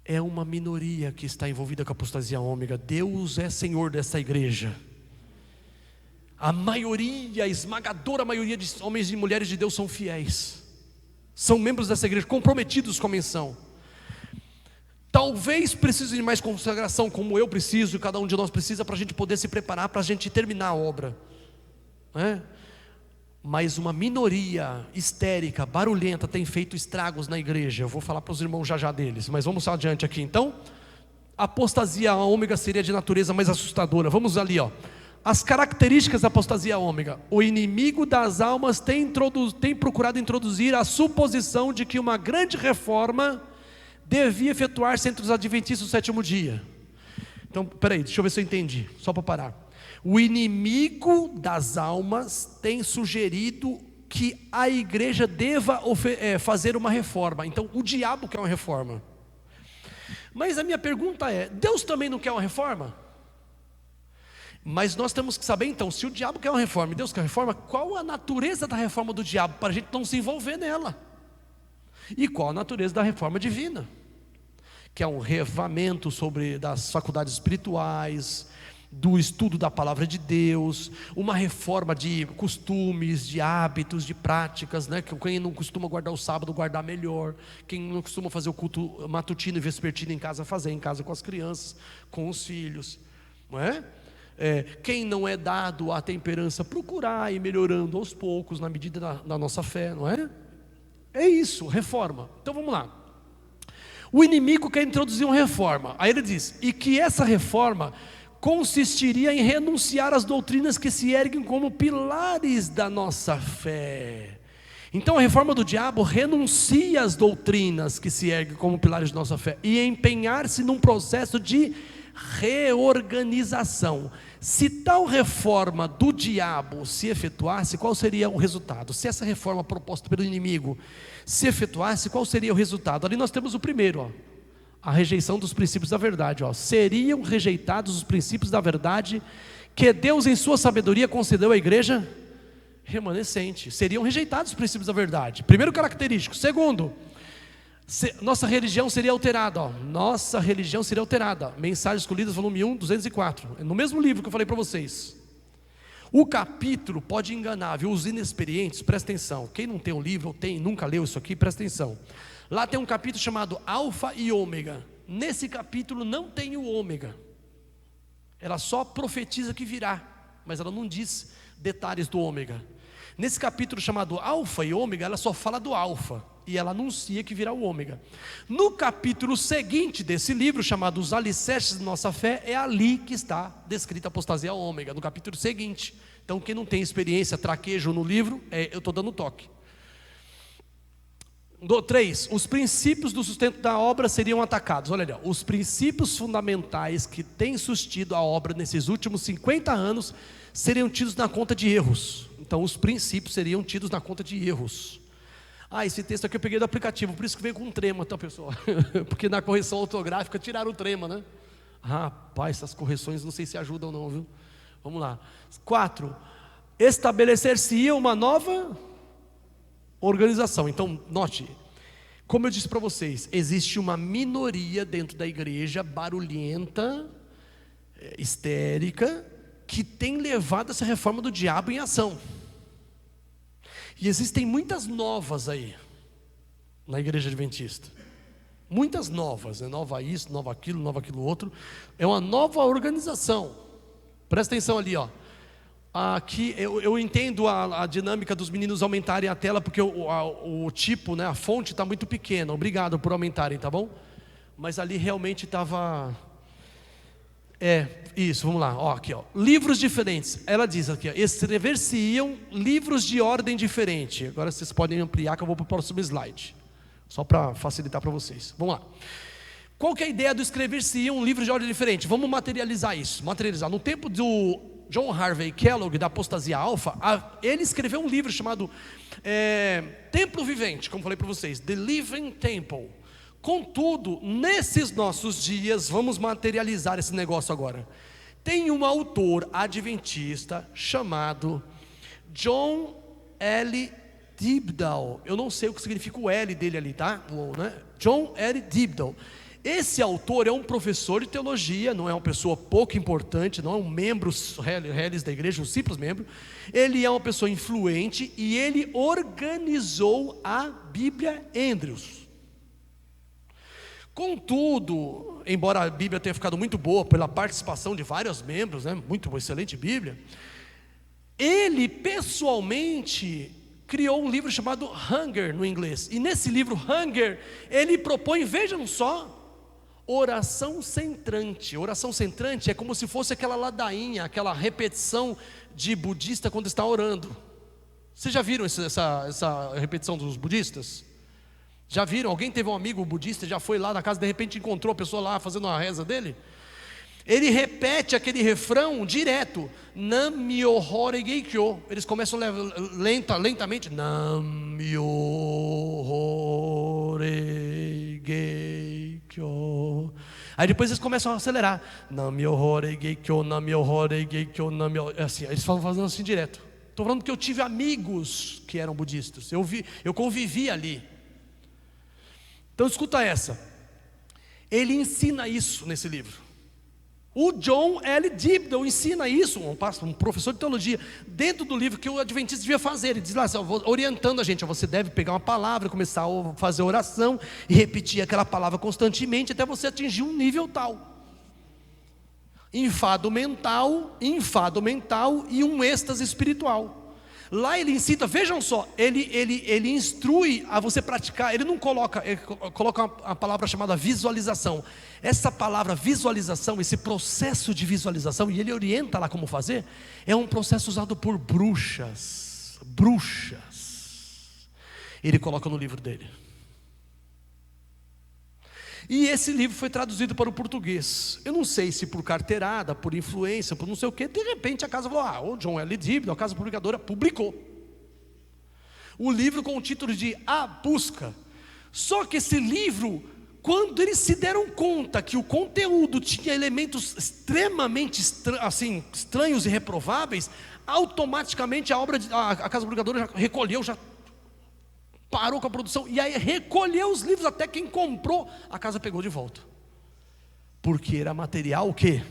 é uma minoria que está envolvida com a apostasia ômega. Deus é Senhor dessa igreja. A maioria, a esmagadora maioria de homens e mulheres de Deus são fiéis. São membros dessa igreja, comprometidos com a missão. Talvez precisem de mais consagração, como eu preciso e cada um de nós precisa, para a gente poder se preparar, para a gente terminar a obra, né? Mas uma minoria histérica, barulhenta, tem feito estragos na igreja. Eu vou falar para os irmãos já deles, mas vamos adiante aqui. Então, a apostasia ômega seria de natureza mais assustadora. Vamos ali, ó. As características da apostasia ômega. O inimigo das almas tem procurado introduzir a suposição de que uma grande reforma devia efetuar-se entre os adventistas do 7º dia. Então, peraí, deixa eu ver se eu entendi, só para parar. O inimigo das almas tem sugerido que a igreja deva fazer uma reforma. Então, o diabo quer uma reforma. Mas a minha pergunta é, Deus também não quer uma reforma? Mas nós temos que saber então, se o diabo quer uma reforma e Deus quer uma reforma, qual a natureza da reforma do diabo, para a gente não se envolver nela? E qual a natureza da reforma divina? Que é um reavivamento das faculdades espirituais, do estudo da palavra de Deus, uma reforma de costumes, de hábitos, de práticas, né? Quem não costuma guardar o sábado, guardar melhor. Quem não costuma fazer o culto matutino e vespertino em casa, fazer em casa com as crianças, com os filhos, não é? Quem não é dado à temperança, procurar ir melhorando aos poucos, na medida da nossa fé, não é? É isso, reforma. Então vamos lá. O inimigo quer introduzir uma reforma. Aí ele diz, e que essa reforma consistiria em renunciar às doutrinas que se erguem como pilares da nossa fé. Então a reforma do diabo renuncia às doutrinas que se erguem como pilares da nossa fé e empenhar-se num processo de reorganização. Se tal reforma do diabo se efetuasse, qual seria o resultado? Se essa reforma proposta pelo inimigo se efetuasse, qual seria o resultado? Ali nós temos o primeiro, ó, a rejeição dos princípios da verdade. Ó. Seriam rejeitados os princípios da verdade que Deus em sua sabedoria concedeu à igreja remanescente. Seriam rejeitados os princípios da verdade. Primeiro característico. Segundo, nossa religião seria alterada. Ó. Nossa religião seria alterada. Mensagens Escolhidas, volume 1, 204. É no mesmo livro que eu falei para vocês. O capítulo pode enganar, viu? Os inexperientes, presta atenção. Quem não tem um livro ou nunca leu isso aqui, presta atenção. Lá tem um capítulo chamado Alfa e Ômega. Nesse capítulo não tem o ômega. Ela só profetiza que virá, mas ela não diz detalhes do ômega. Nesse capítulo chamado Alfa e Ômega, ela só fala do alfa e ela anuncia que virá o ômega. No capítulo seguinte desse livro, chamado Os Alicerces de Nossa Fé, é ali que está descrita a apostasia ômega, no capítulo seguinte. Então quem não tem experiência, traquejo no livro, eu estou dando toque. 3. Os princípios do sustento da obra seriam atacados. Olha ali, ó. Os princípios fundamentais que têm sustido a obra nesses últimos 50 anos seriam tidos na conta de erros. Então os princípios seriam tidos na conta de erros. Esse texto aqui eu peguei do aplicativo, por isso que veio com um trema, tá, pessoal? Porque na correção ortográfica tiraram o trema, né? Rapaz, essas correções não sei se ajudam não, viu? Vamos lá. 4. Estabelecer-se-ia uma nova organização. Então, note, como eu disse para vocês, existe uma minoria dentro da igreja barulhenta, histérica, que tem levado essa reforma do diabo em ação. E existem muitas novas aí na igreja adventista. Muitas novas, né? Nova isso, nova aquilo outro. É uma nova organização. Presta atenção ali, ó. Aqui eu entendo a dinâmica dos meninos aumentarem a tela, porque o tipo, né, a fonte está muito pequena. Obrigado por aumentarem, tá bom? Mas ali realmente estava... isso, vamos lá, ó, aqui, ó. Livros diferentes. Ela diz aqui, ó, escrever-se-iam livros de ordem diferente. Agora vocês podem ampliar que eu vou para o próximo slide, só para facilitar para vocês. Vamos lá. Qual que é a ideia do escrever-se-iam um livro de ordem diferente? Vamos materializar isso. No tempo do John Harvey Kellogg, da Apostasia Alfa, ele escreveu um livro chamado Templo Vivente, como falei para vocês, The Living Temple. Contudo, nesses nossos dias, vamos materializar esse negócio agora. Tem um autor adventista chamado John L. Dibdall. Eu não sei o que significa o L dele ali, tá? Né? John L. Dibdall. Esse autor é um professor de teologia, não é uma pessoa pouco importante, não é um membro reles da igreja, um simples membro. Ele é uma pessoa influente e ele organizou a Bíblia Andrews. Contudo, embora a Bíblia tenha ficado muito boa pela participação de vários membros, né, muito excelente Bíblia, ele pessoalmente criou um livro chamado Hunger no inglês. E nesse livro Hunger, ele propõe, vejam só, oração centrante. Oração centrante é como se fosse aquela ladainha, aquela repetição de budista quando está orando. Vocês já viram essa repetição dos budistas? Já viram? Alguém teve um amigo budista, já foi lá na casa, de repente encontrou a pessoa lá fazendo uma reza dele? Ele repete aquele refrão direto, Nam-myoho Geikyo. Eles começam lentamente, Nam-myoho Geikyo. Aí depois eles começam a acelerar, Nam-myoho Geikyo, Nam-myoho Geikyo, Nam-myoho. Assim, eles falam fazendo assim direto. Estou falando que eu tive amigos que eram budistas, eu convivi ali. Então escuta essa. Ele ensina isso nesse livro. O John L. Dibdall ensina isso, um professor de teologia, dentro do livro que o adventista devia fazer. Ele diz lá, orientando a gente, você deve pegar uma palavra, começar a fazer oração e repetir aquela palavra constantemente até você atingir um nível tal. Enfado mental e um êxtase espiritual. Lá ele incita, vejam só, ele instrui a você praticar. Ele não coloca, ele coloca a palavra chamada visualização. Essa palavra visualização, esse processo de visualização, e ele orienta lá como fazer, é um processo usado por bruxas. Ele coloca no livro dele. E esse livro foi traduzido para o português. Eu não sei se por carteirada, por influência, por não sei o que. De repente a casa falou, o John L. Dibdall, a casa publicadora, publicou o livro com o título de A Busca. Só que esse livro, quando eles se deram conta que o conteúdo tinha elementos extremamente estranhos e reprováveis, automaticamente a casa publicadora já recolheu, já parou com a produção, e aí recolheu os livros, até quem comprou, a casa pegou de volta. Porque era material o quê?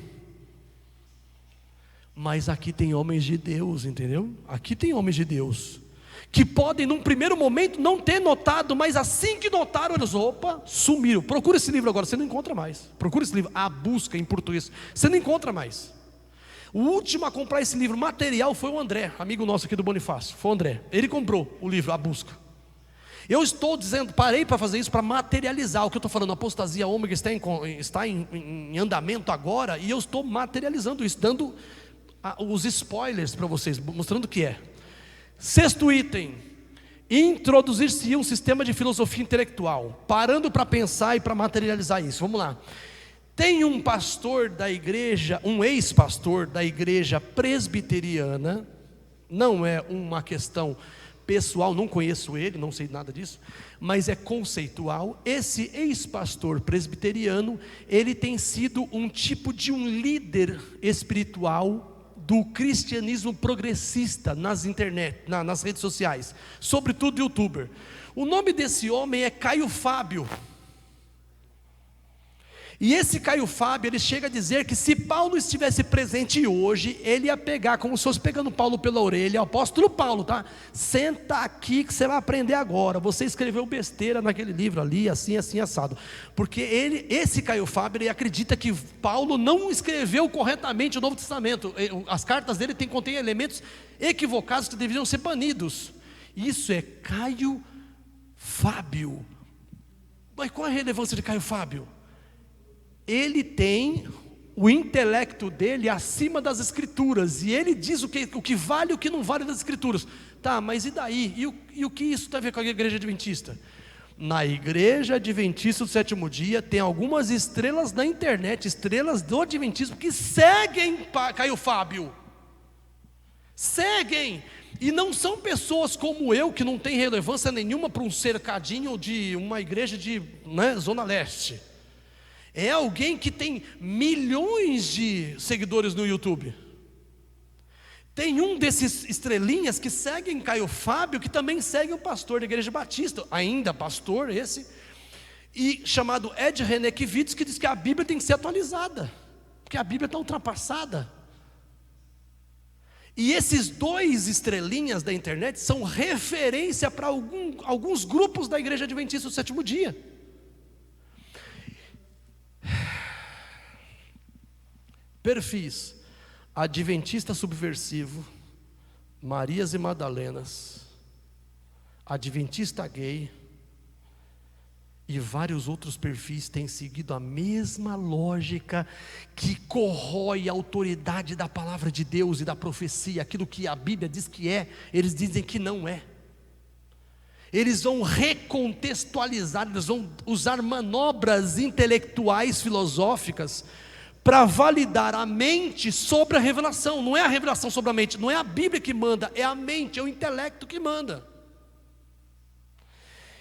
Mas aqui tem homens de Deus, entendeu? Aqui tem homens de Deus, que podem num primeiro momento não ter notado, mas assim que notaram, eles, sumiram. Procura esse livro agora, você não encontra mais. Procura esse livro, A Busca, em português, você não encontra mais. O último a comprar esse livro material foi o André, amigo nosso aqui do Bonifácio. Foi o André, ele comprou o livro A Busca. Eu estou dizendo, parei para fazer isso, para materializar o que eu estou falando. A apostasia ômega está em andamento agora, e eu estou materializando isso, dando os spoilers para vocês, mostrando o que é. Sexto item, introduzir-se um sistema de filosofia intelectual, parando para pensar e para materializar isso. Vamos lá. Tem um pastor da igreja, um ex-pastor da igreja presbiteriana, não é uma questão pessoal, não conheço ele, não sei nada disso, mas é conceitual. Esse ex-pastor presbiteriano, ele tem sido um tipo de um líder espiritual do cristianismo progressista nas redes sociais, sobretudo youtuber. O nome desse homem é Caio Fábio. E esse Caio Fábio, ele chega a dizer que se Paulo estivesse presente hoje, ele ia pegar, como se fosse pegando Paulo pela orelha, o apóstolo Paulo, tá? Senta aqui que você vai aprender agora, você escreveu besteira naquele livro ali, assim, assim, assado. Porque esse Caio Fábio, ele acredita que Paulo não escreveu corretamente o Novo Testamento. As cartas dele contêm elementos equivocados que deveriam ser banidos. Isso é Caio Fábio. Mas qual é a relevância de Caio Fábio? Ele tem o intelecto dele acima das escrituras, e ele diz o que vale e o que não vale das escrituras. Tá, mas e daí? E o que isso tem a ver com a igreja adventista? Na igreja adventista do sétimo dia, tem algumas estrelas na internet, estrelas do adventismo, que seguem Caio Fábio. Seguem. E não são pessoas como eu, que não tem relevância nenhuma para um cercadinho de uma igreja de Zona Leste. É alguém que tem milhões de seguidores no YouTube. Tem um desses estrelinhas que seguem Caio Fábio, que também segue o pastor da igreja batista, ainda pastor esse, e chamado Ed Renekiewicz, que diz que a Bíblia tem que ser atualizada, porque a Bíblia está ultrapassada. E esses dois estrelinhas da internet são referência para alguns grupos da igreja adventista do sétimo dia. Perfis: adventista subversivo, Marias e Madalenas, adventista gay, e vários outros perfis têm seguido a mesma lógica que corrói a autoridade da palavra de Deus e da profecia. Aquilo que a Bíblia diz que é, eles dizem que não é. Eles vão recontextualizar, eles vão usar manobras intelectuais, filosóficas, para validar a mente sobre a revelação. Não é a revelação sobre a mente, não é a Bíblia que manda, é a mente, é o intelecto que manda.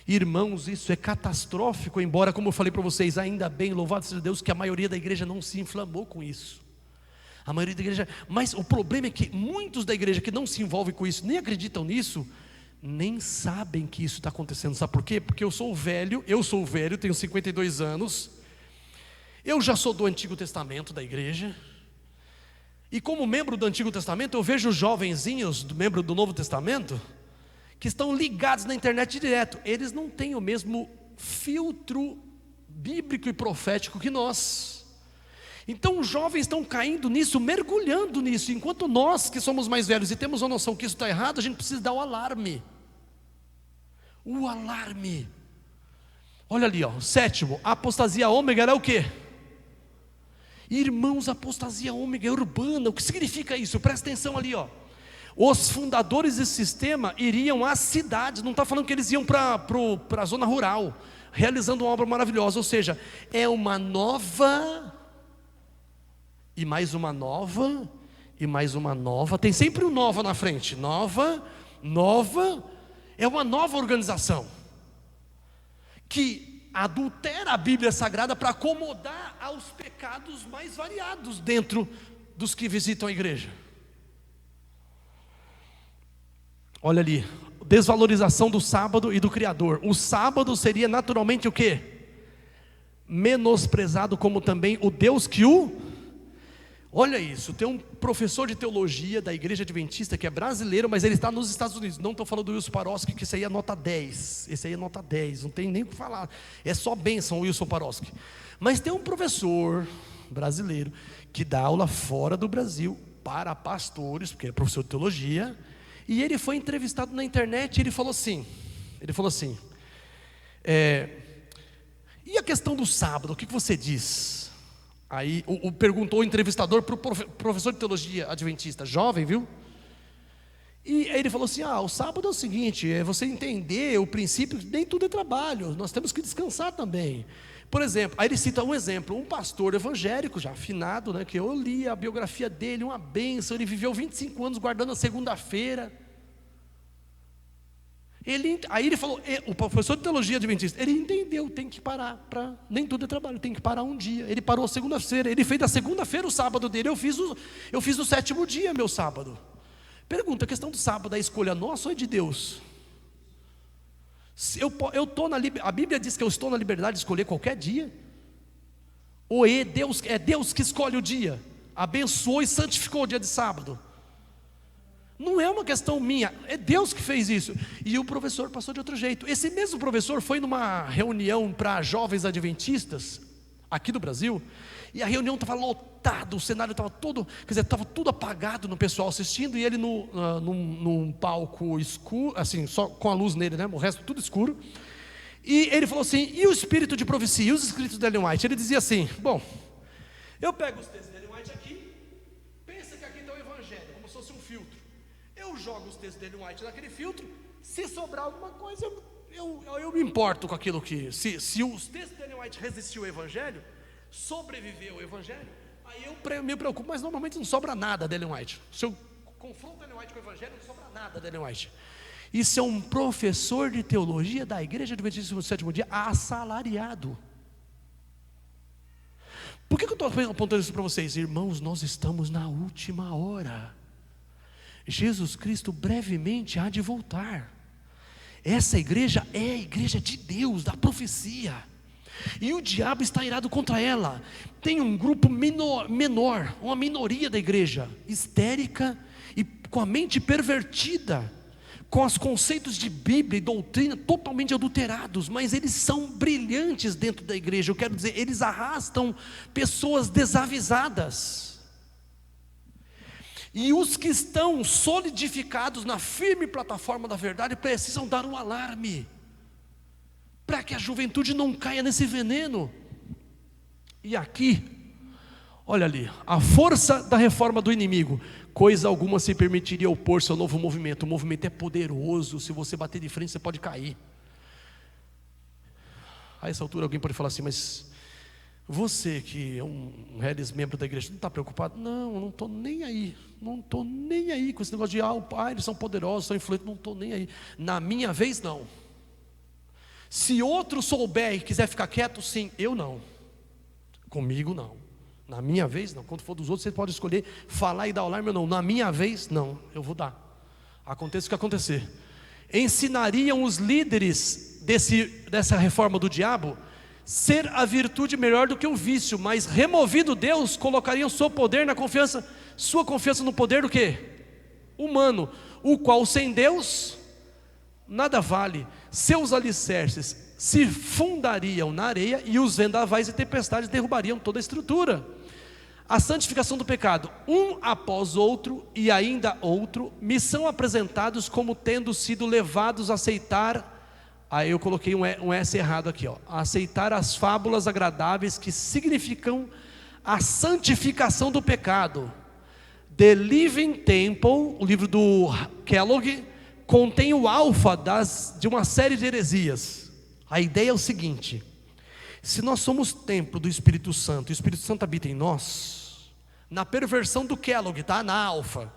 Irmãos, isso é catastrófico, embora, como eu falei para vocês, ainda bem, louvado seja Deus, que a maioria da igreja não se inflamou com isso. A maioria da igreja, mas o problema é que muitos da igreja que não se envolvem com isso, nem acreditam nisso, nem sabem que isso está acontecendo. Sabe por quê? Porque eu sou velho, tenho 52 anos, eu já sou do Antigo Testamento da igreja, e como membro do Antigo Testamento, eu vejo jovenzinhos, membro do Novo Testamento, que estão ligados na internet direto. Eles não têm o mesmo filtro bíblico e profético que nós. Então os jovens estão caindo nisso, mergulhando nisso, enquanto nós que somos mais velhos e temos a noção que isso está errado, a gente precisa dar o alarme. O alarme. Olha ali, ó, sétimo, a apostasia ômega era o quê? Irmãos, a apostasia ômega é urbana. O que significa isso? Presta atenção ali, ó. Os fundadores desse sistema iriam às cidades, não está falando que eles iam para a zona rural, realizando uma obra maravilhosa. Ou seja, é uma nova, e mais uma nova, e mais uma nova. Tem sempre um nova na frente. Nova, é uma nova organização que adultera a Bíblia Sagrada para acomodar aos pecados mais variados dentro dos que visitam a igreja. Olha ali, desvalorização do sábado e do Criador. O sábado seria naturalmente o quê? Menosprezado, como também o Deus que o... Olha isso, tem um professor de teologia da igreja adventista que é brasileiro, mas ele está nos Estados Unidos. Não estou falando do Wilson Paroski, que esse aí é nota 10. Esse aí é nota 10, não tem nem o que falar. É só bênção o Wilson Paroski. Mas tem um professor brasileiro que dá aula fora do Brasil para pastores, porque é professor de teologia. E ele foi entrevistado na internet e ele falou assim, e a questão do sábado, o que você diz? Aí perguntou o entrevistador para o professor de teologia adventista, jovem, viu? E aí ele falou assim: o sábado é o seguinte, é você entender o princípio que nem tudo é trabalho, nós temos que descansar também. Por exemplo, aí ele cita um exemplo, um pastor evangélico, já afinado, né, que eu li a biografia dele, uma bênção, ele viveu 25 anos guardando a segunda-feira. Aí ele falou, o professor de teologia adventista, ele entendeu, tem que parar, nem tudo é trabalho, tem que parar um dia. Ele parou a segunda-feira, ele fez da segunda-feira o sábado dele, eu fiz o sétimo dia, meu sábado. Pergunta, a questão do sábado, a escolha nossa ou é de Deus? A Bíblia diz que eu estou na liberdade de escolher qualquer dia? Ou é Deus que escolhe o dia, abençoou e santificou o dia de sábado? Não é uma questão minha, é Deus que fez isso. E o professor passou de outro jeito. Esse mesmo professor foi numa reunião para jovens adventistas, aqui do Brasil, e a reunião estava lotada, o cenário estava todo, estava tudo apagado no pessoal assistindo, e ele num palco escuro, assim, só com a luz nele, né? O resto tudo escuro. E ele falou assim: e o espírito de profecia, e os escritos de Ellen White? Ele dizia assim: bom, eu pego os textos de Ellen White aqui, pensa que aqui está o evangelho, como se fosse um filtro. Eu jogo os textos de Ellen White naquele filtro, se sobrar alguma coisa, eu me importo com aquilo que... Se os textos de Ellen White resistiu ao evangelho, sobreviveu ao evangelho, aí eu me preocupo, mas normalmente não sobra nada de Ellen White. Se eu confronto Ellen White com o evangelho, não sobra nada de Ellen White. Isso é um professor de teologia da Igreja Adventista do Sétimo Dia, assalariado. Por que eu estou apontando isso para vocês? Irmãos, nós estamos na última hora. Jesus Cristo brevemente há de voltar. Essa igreja é a igreja de Deus, da profecia, e o diabo está irado contra ela. Tem um grupo menor, uma minoria da igreja, histérica e com a mente pervertida, com os conceitos de Bíblia e doutrina totalmente adulterados, mas eles são brilhantes dentro da igreja. Eu quero dizer, eles arrastam pessoas desavisadas. E os que estão solidificados na firme plataforma da verdade precisam dar um alarme, para que a juventude não caia nesse veneno. E aqui, olha ali, a força da reforma do inimigo: coisa alguma se permitiria opor-se ao novo movimento. O movimento é poderoso, se você bater de frente você pode cair. A essa altura alguém pode falar assim: mas você que é um membro da igreja, não está preocupado? Não estou nem aí. Não estou nem aí com esse negócio de eles são poderosos, são influentes. Não estou nem aí. Na minha vez não. Se outro souber e quiser ficar quieto, sim. Eu não. Comigo não. Na minha vez não. Quando for dos outros, você pode escolher falar e dar alarme ou não. Na minha vez não. Eu vou dar. Aconteça o que acontecer. Ensinariam os líderes dessa reforma do diabo ser a virtude melhor do que o vício, mas removido Deus, colocariam sua confiança no poder do quê? Humano, o qual sem Deus nada vale. Seus alicerces se fundariam na areia, e os vendavais e tempestades derrubariam toda a estrutura. A santificação do pecado, um após outro e ainda outro, me são apresentados como tendo sido levados a aceitar. Aí eu coloquei um S errado aqui, aceitar as fábulas agradáveis que significam a santificação do pecado. The Living Temple, o livro do Kellogg, contém o alfa de uma série de heresias. A ideia é o seguinte: se nós somos templo do Espírito Santo, e o Espírito Santo habita em nós, na perversão do Kellogg, na alfa,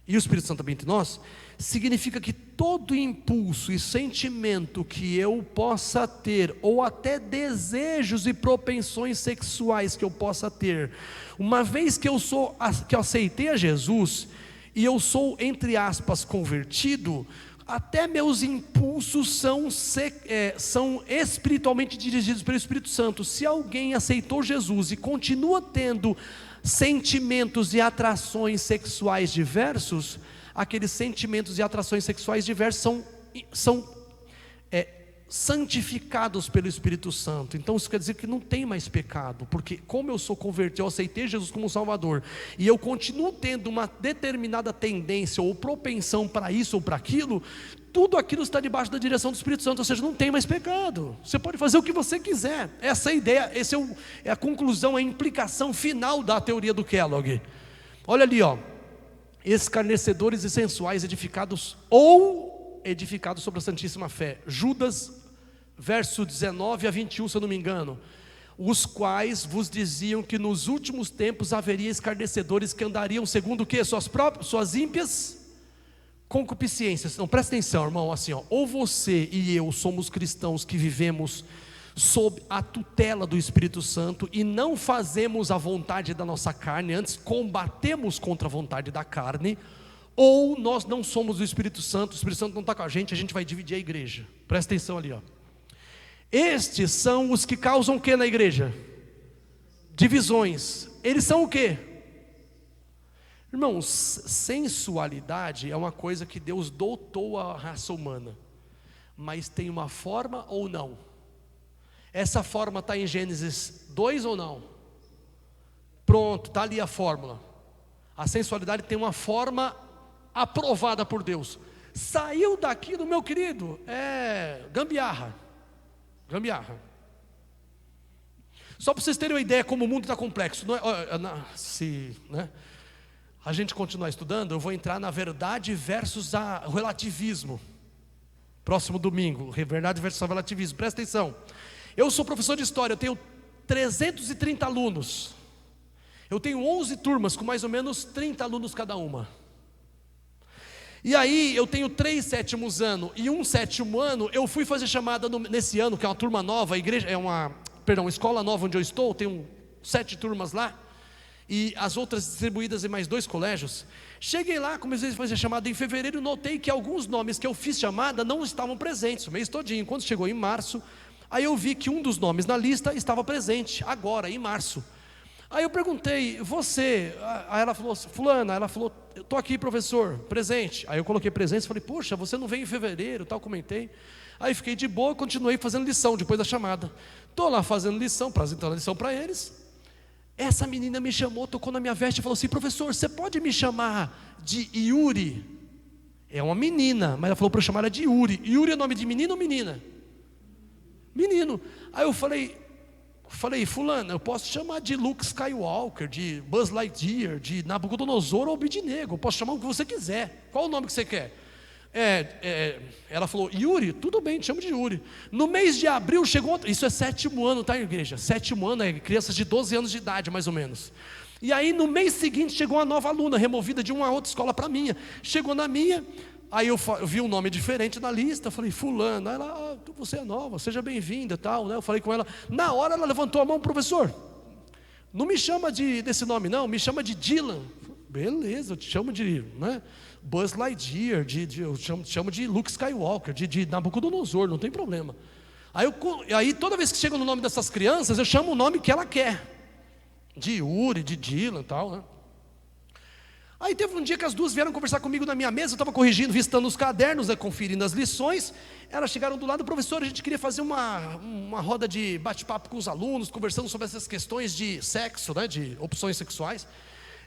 e o Espírito Santo habita em nós, significa que todo impulso e sentimento que eu possa ter, ou até desejos e propensões sexuais que eu possa ter, uma vez que eu aceitei a Jesus, e eu sou, entre aspas, convertido, até meus impulsos são espiritualmente dirigidos pelo Espírito Santo. Se alguém aceitou Jesus e continua tendo sentimentos e atrações sexuais diversos, aqueles sentimentos e atrações sexuais diversos são santificados pelo Espírito Santo. Então isso quer dizer que não tem mais pecado, porque como eu sou convertido, eu aceitei Jesus como Salvador, e eu continuo tendo uma determinada tendência ou propensão para isso ou para aquilo, tudo aquilo está debaixo da direção do Espírito Santo, ou seja, não tem mais pecado. Você pode fazer o que você quiser. Essa é a ideia, essa é a conclusão, a implicação final da teoria do Kellogg. Olha ali, escarnecedores e sensuais, edificados sobre a Santíssima Fé. Judas, verso 19 a 21, se eu não me engano. Os quais vos diziam que nos últimos tempos haveria escarnecedores que andariam segundo o quê? Suas ímpias concupiscências. Não, presta atenção, irmão, assim, ó, ou você e eu somos cristãos que vivemos sob a tutela do Espírito Santo e não fazemos a vontade da nossa carne, antes combatemos contra a vontade da carne, ou nós não somos do Espírito Santo, o Espírito Santo não está com a gente vai dividir a igreja. Presta atenção ali, ó. Estes são os que causam o que na igreja? Divisões. Eles são o que? Irmãos, sensualidade é uma coisa que Deus dotou a raça humana, mas tem uma forma ou não? Essa forma está em Gênesis 2 ou não? Pronto, está ali a fórmula. A sensualidade tem uma forma aprovada por Deus. Saiu daquilo, meu querido, é gambiarra. Só para vocês terem uma ideia como o mundo está complexo. Se a gente continuar estudando, eu vou entrar na verdade versus o relativismo. Próximo domingo, verdade versus relativismo. Presta atenção. Eu sou professor de história, eu tenho 330 alunos. Eu tenho 11 turmas com mais ou menos 30 alunos cada uma. E aí eu tenho 3 sétimos anos e um sétimo ano. Eu fui fazer chamada nesse ano, que é uma turma nova, a igreja é uma escola nova onde eu estou, tenho 7 turmas lá, e as outras distribuídas em mais 2 colégios. Cheguei lá, comecei a fazer chamada em fevereiro e notei que alguns nomes que eu fiz chamada não estavam presentes o mês todinho. Quando chegou em março, aí eu vi que um dos nomes na lista estava presente, agora em março. Aí eu perguntei, você? Aí ela falou, fulana, ela falou, eu estou aqui, professor, presente. Aí eu coloquei presente e falei, poxa, você não veio em fevereiro, tal, comentei. Aí fiquei de boa, continuei fazendo lição depois da chamada. Estou lá fazendo lição, apresentando a lição para eles. Essa menina me chamou, tocou na minha veste e falou assim, professor, você pode me chamar de Yuri? É uma menina, mas ela falou para eu chamar ela de Yuri. Yuri é nome de menino ou menina? Menino. Aí eu falei, fulano, eu posso chamar de Luke Skywalker, de Buzz Lightyear, de Nabucodonosor ou Abednego, eu posso chamar o que você quiser. Qual o nome que você quer? Ela falou, Yuri, tudo bem, te chamo de Yuri. No mês de abril chegou outra, isso é 7º ano, tá, igreja? 7º ano é crianças de 12 anos de idade, mais ou menos. E aí no mês seguinte chegou uma nova aluna, removida de uma outra escola para a minha. Chegou na minha, aí eu vi um nome diferente na lista, falei, fulano. Aí ela, você é nova, seja bem-vinda, tal, né? Eu falei com ela, na hora ela levantou a mão, professor, não me chama desse nome não, me chama de Dylan. Beleza, eu te chamo de, né, Buzz Lightyear, eu chamo de Luke Skywalker, de Nabucodonosor, não tem problema. Aí toda vez que chega no nome dessas crianças, eu chamo o nome que ela quer, de Yuri, de Dylan e tal, né? Aí teve um dia que as duas vieram conversar comigo na minha mesa, eu estava corrigindo, vistando os cadernos, né, conferindo as lições. Elas chegaram do lado, professor, a gente queria fazer uma roda de bate-papo com os alunos, conversando sobre essas questões de sexo, né, de opções sexuais.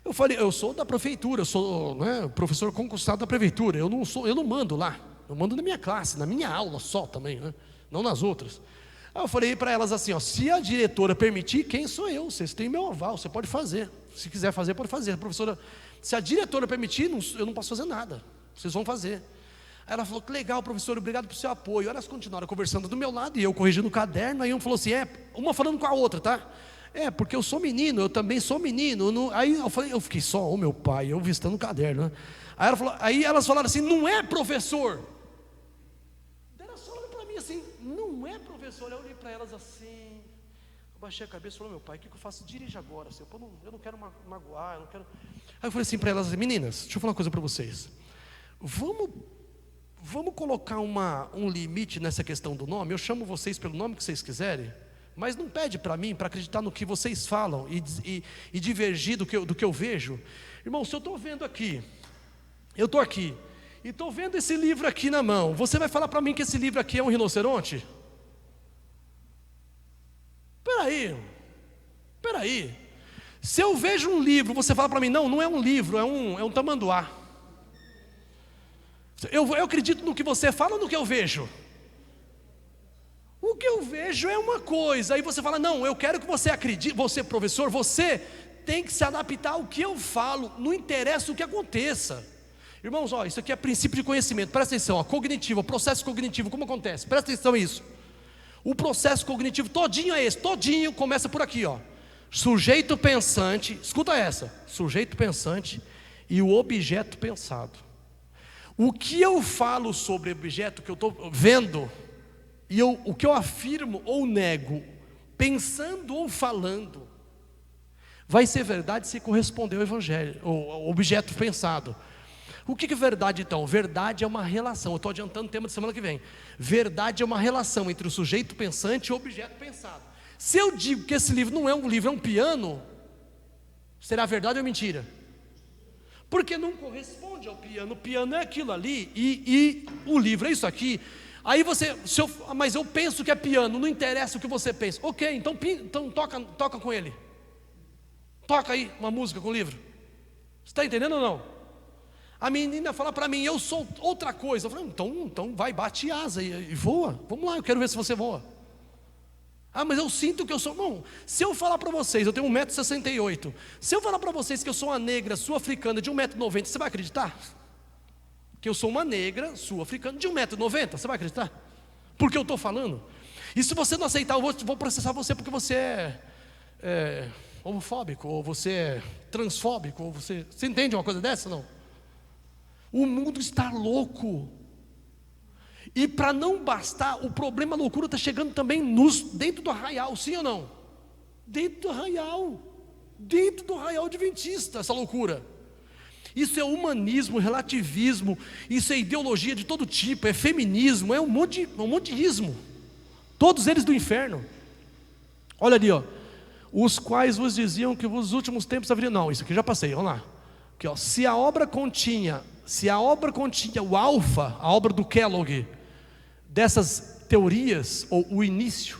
Eu falei, eu sou da prefeitura, eu sou, né, professor concursado da prefeitura, eu não mando lá, eu mando na minha classe, na minha aula só também, né, não nas outras. Aí eu falei para elas assim, ó, se a diretora permitir, quem sou eu? Vocês têm meu aval, você pode fazer, se quiser fazer, pode fazer. A professora, se a diretora permitir, eu não posso fazer nada, vocês vão fazer. Aí ela falou, que legal, professor, obrigado pelo seu apoio. Aí elas continuaram conversando do meu lado, e eu corrigindo o caderno. Aí um falou assim, uma falando com a outra, tá? Porque eu sou menino, eu também sou menino. Aí eu fiquei só, meu pai, eu vistando o caderno, né? Aí elas falaram assim, não é, professor? Ela só olhou para mim assim, não é, professor? Eu olhei para elas assim, baixei a cabeça e falei, meu pai, o que eu faço? Dirija agora, assim, eu não quero magoar, eu não quero... Aí eu falei assim para elas, meninas, deixa eu falar uma coisa para vocês. Vamos colocar um limite nessa questão do nome. Eu chamo vocês pelo nome que vocês quiserem, mas não pede para mim, para acreditar no que vocês falam e divergir do que eu vejo. Irmão, se eu estou vendo aqui, eu estou aqui, e estou vendo esse livro aqui na mão, você vai falar para mim que esse livro aqui é um rinoceronte? Peraí, se eu vejo um livro, você fala para mim, não é um livro, é um tamanduá. Eu acredito no que você fala ou no que eu vejo? O que eu vejo é uma coisa, aí você fala, não, eu quero que você acredite, você professor, você tem que se adaptar ao que eu falo, não interessa o que aconteça. Irmãos, ó, isso aqui é princípio de conhecimento, presta atenção, ó, cognitivo, processo cognitivo, como acontece? Presta atenção nisso. O processo cognitivo todinho é esse, todinho começa por aqui, ó. Sujeito pensante, escuta essa, sujeito pensante e o objeto pensado. O que eu falo sobre o objeto que eu estou vendo, e o que eu afirmo ou nego, pensando ou falando, vai ser verdade se corresponder ao evangelho, o objeto pensado. O que é verdade então? Verdade é uma relação, eu estou adiantando o tema de semana que vem. Verdade é uma relação entre o sujeito pensante e o objeto pensado. Se eu digo que esse livro não é um livro, é um piano, será verdade ou mentira? Porque não corresponde ao piano, o piano é aquilo ali, e o livro é isso aqui. Aí você, mas eu penso que é piano, não interessa o que você pensa. Ok, então toca com ele. Toca aí uma música com o livro. Você está entendendo ou não? A menina fala para mim, eu sou outra coisa. Eu falo, então vai, bate asa e voa. Vamos lá, eu quero ver se você voa. Ah, mas eu sinto que eu sou... Bom, se eu falar para vocês, eu tenho 1,68 m. Se eu falar para vocês que eu sou uma negra sul-africana de 1,90 m, você vai acreditar? Que eu sou uma negra sul-africana de 1,90 m, você vai acreditar? Porque eu estou falando? E se você não aceitar, eu vou processar você porque você é homofóbico, ou você é transfóbico, ou você entende uma coisa dessa, não? O mundo está louco. E para não bastar, o problema, a loucura está chegando também dentro do arraial, sim ou não? Dentro do arraial adventista, essa loucura. Isso é humanismo, relativismo, isso é ideologia de todo tipo, é feminismo, é um monte de ismo. Todos eles do inferno. Olha ali, ó. Os quais vos diziam que nos últimos tempos haveria... Não, isso aqui já passei, vamos lá. Aqui, ó. Se a obra continha o alfa, a obra do Kellogg, dessas teorias, ou o início,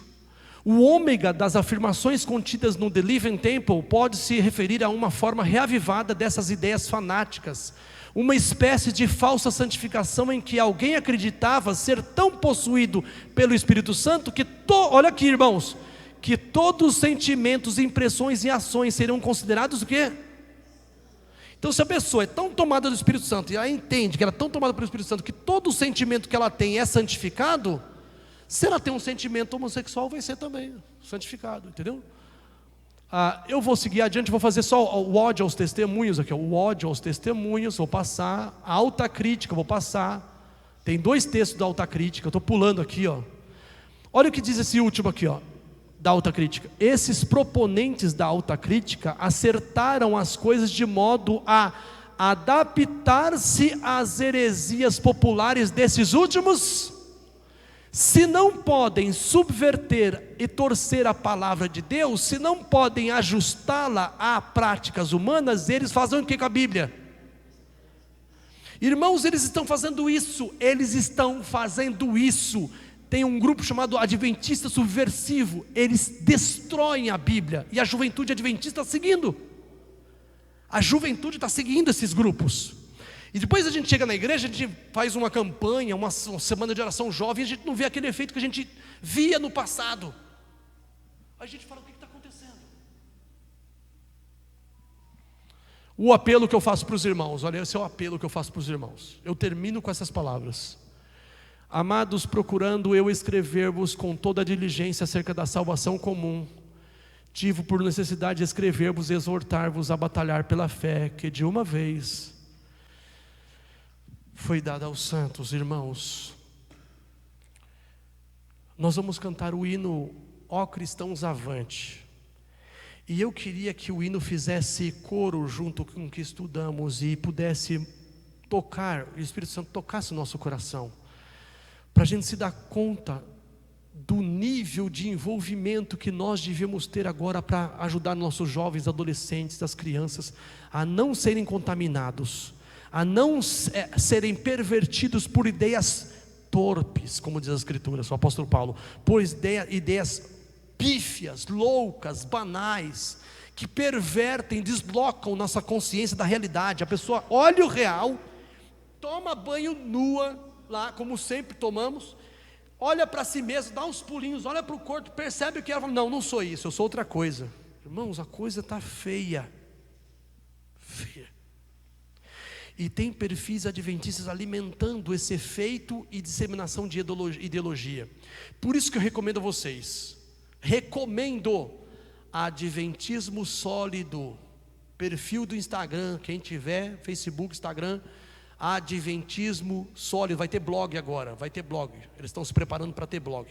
o ômega das afirmações contidas no The Living Temple pode se referir a uma forma reavivada dessas ideias fanáticas, uma espécie de falsa santificação em que alguém acreditava ser tão possuído pelo Espírito Santo que, olha aqui, irmãos, que todos os sentimentos, impressões e ações seriam considerados o quê? Então, se a pessoa é tão tomada do Espírito Santo, e ela entende que ela é tão tomada pelo Espírito Santo, que todo o sentimento que ela tem é santificado, se ela tem um sentimento homossexual, vai ser também santificado, entendeu? Eu vou seguir adiante, vou fazer só o ódio aos testemunhos aqui, o ódio aos testemunhos, vou passar, a alta crítica, vou passar, tem 2 textos da alta crítica, eu estou pulando aqui, ó. Olha o que diz esse último aqui, ó. Da alta crítica. Esses proponentes da alta crítica acertaram as coisas de modo a adaptar-se às heresias populares desses últimos. Se não podem subverter e torcer a palavra de Deus, se não podem ajustá-la a práticas humanas, eles fazem o que com a Bíblia? Irmãos, eles estão fazendo isso. Tem um grupo chamado Adventista Subversivo. Eles destroem a Bíblia. E a juventude adventista está seguindo. A juventude está seguindo esses grupos. E depois a gente chega na igreja, a gente faz uma campanha, uma semana de oração jovem, e a gente não vê aquele efeito que a gente via no passado. Aí a gente fala, o que está acontecendo? O apelo que eu faço para os irmãos, olha, esse é o apelo que eu faço para os irmãos. Eu termino com essas palavras. Amados, procurando eu escrever-vos com toda a diligência acerca da salvação comum, tive por necessidade de escrever-vos e exortar-vos a batalhar pela fé, que de uma vez foi dada aos santos. Irmãos, nós vamos cantar o hino Ó Cristãos Avante, e eu queria que o hino fizesse coro junto com o que estudamos e pudesse tocar, o Espírito Santo tocasse o nosso coração, para a gente se dar conta do nível de envolvimento que nós devemos ter agora para ajudar nossos jovens, adolescentes, as crianças a não serem contaminados, a não serem pervertidos por ideias torpes, como diz a Escritura, o apóstolo Paulo, por ideias pífias, loucas, banais, que pervertem, deslocam nossa consciência da realidade. A pessoa olha o real, toma banho nua, lá, como sempre tomamos, olha para si mesmo, dá uns pulinhos, olha para o corpo, percebe o que ela fala, não sou isso, eu sou outra coisa. Irmãos, a coisa está feia. Feia. E tem perfis adventistas alimentando esse efeito e disseminação de ideologia. Por isso que eu recomendo a vocês. Recomendo Adventismo Sólido. Perfil do Instagram, quem tiver, Facebook, Instagram, Adventismo Sólido. Vai ter blog agora, vai ter blog. Eles estão se preparando para ter blog.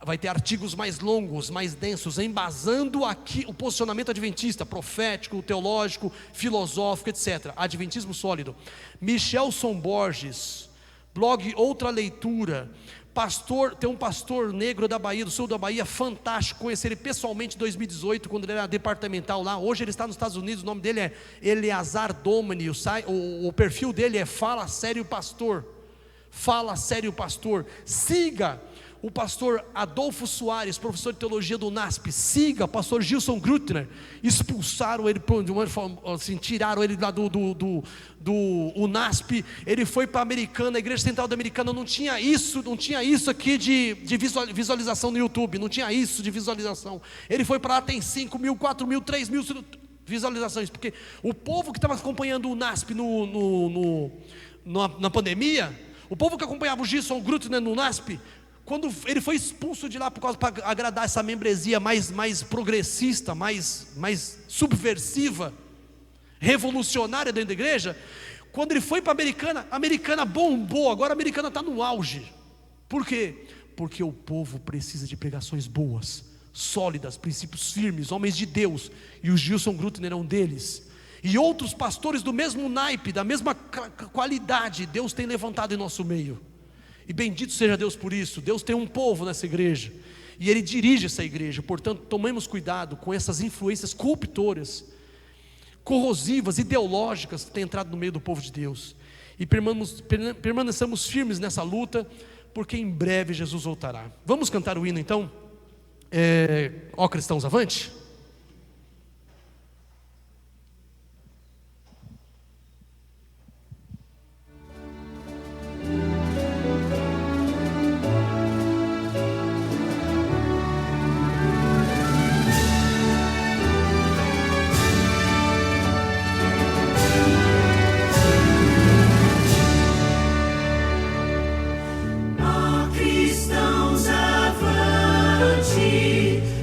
Vai ter artigos mais longos, mais densos, embasando aqui o posicionamento adventista, profético, teológico, filosófico, etc. Adventismo Sólido. Michelson Borges, blog Outra Leitura. Tem um pastor negro da Bahia, do sul da Bahia, fantástico. Conheci ele pessoalmente em 2018, quando ele era departamental lá. Hoje ele está nos Estados Unidos, o nome dele é Eleazar Domini. O perfil dele é Fala Sério Pastor. Fala Sério Pastor. Siga o pastor Adolfo Soares, professor de teologia do UNASP. Siga o pastor Gilson Grutner. Expulsaram ele, assim, tiraram ele lá do UNASP. Ele foi para a Americana, a Igreja Central da Americana. Não tinha isso aqui de visualização no YouTube. Não tinha isso de visualização. Ele foi para lá, tem 5 mil, 4 mil, 3 mil visualizações. Porque o povo que estava acompanhando o UNASP na pandemia, o povo que acompanhava o Gilson Grutner no UNASP, quando ele foi expulso de lá para agradar essa membresia mais progressista, mais subversiva, revolucionária dentro da igreja, quando ele foi para a Americana bombou. Agora a Americana está no auge. Por quê? Porque o povo precisa de pregações boas, sólidas, princípios firmes, homens de Deus, e o Gilson Grutner é um deles, e outros pastores do mesmo naipe, da mesma qualidade, Deus tem levantado em nosso meio. E bendito seja Deus por isso. Deus tem um povo nessa igreja, e Ele dirige essa igreja. Portanto, tomemos cuidado com essas influências corruptoras, corrosivas, ideológicas que têm entrado no meio do povo de Deus. E permaneçamos firmes nessa luta, porque em breve Jesus voltará. Vamos cantar o hino então? Ó cristãos, avante!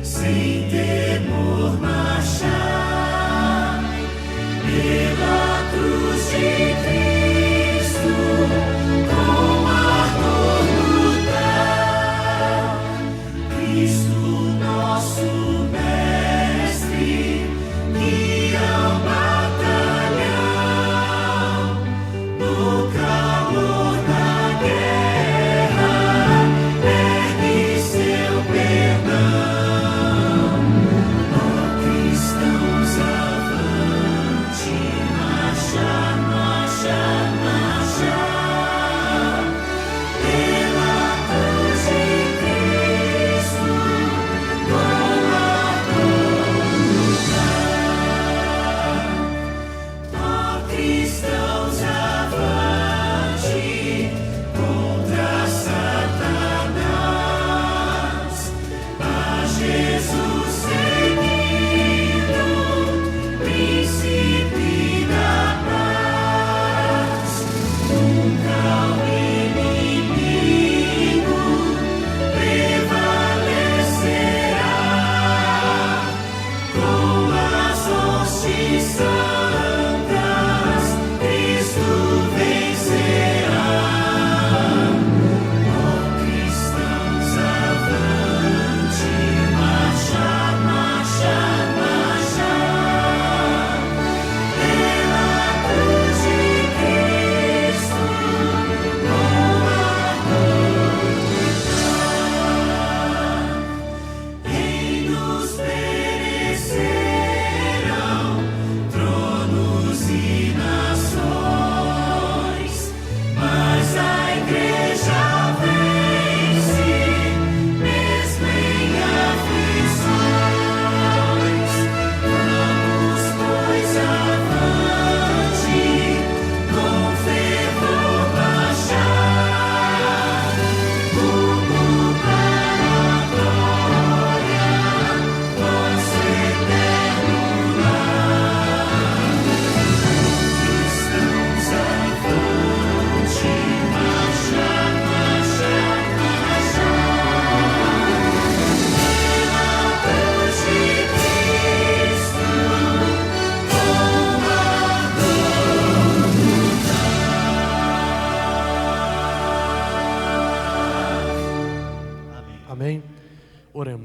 Sem temor.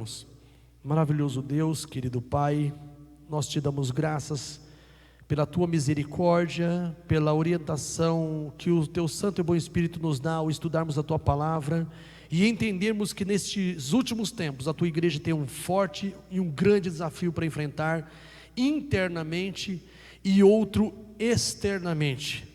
oramos. Maravilhoso Deus, querido Pai, nós te damos graças pela tua misericórdia, pela orientação que o teu Santo e bom Espírito nos dá ao estudarmos a tua palavra e entendermos que nestes últimos tempos a tua igreja tem um forte e um grande desafio para enfrentar internamente e outro externamente.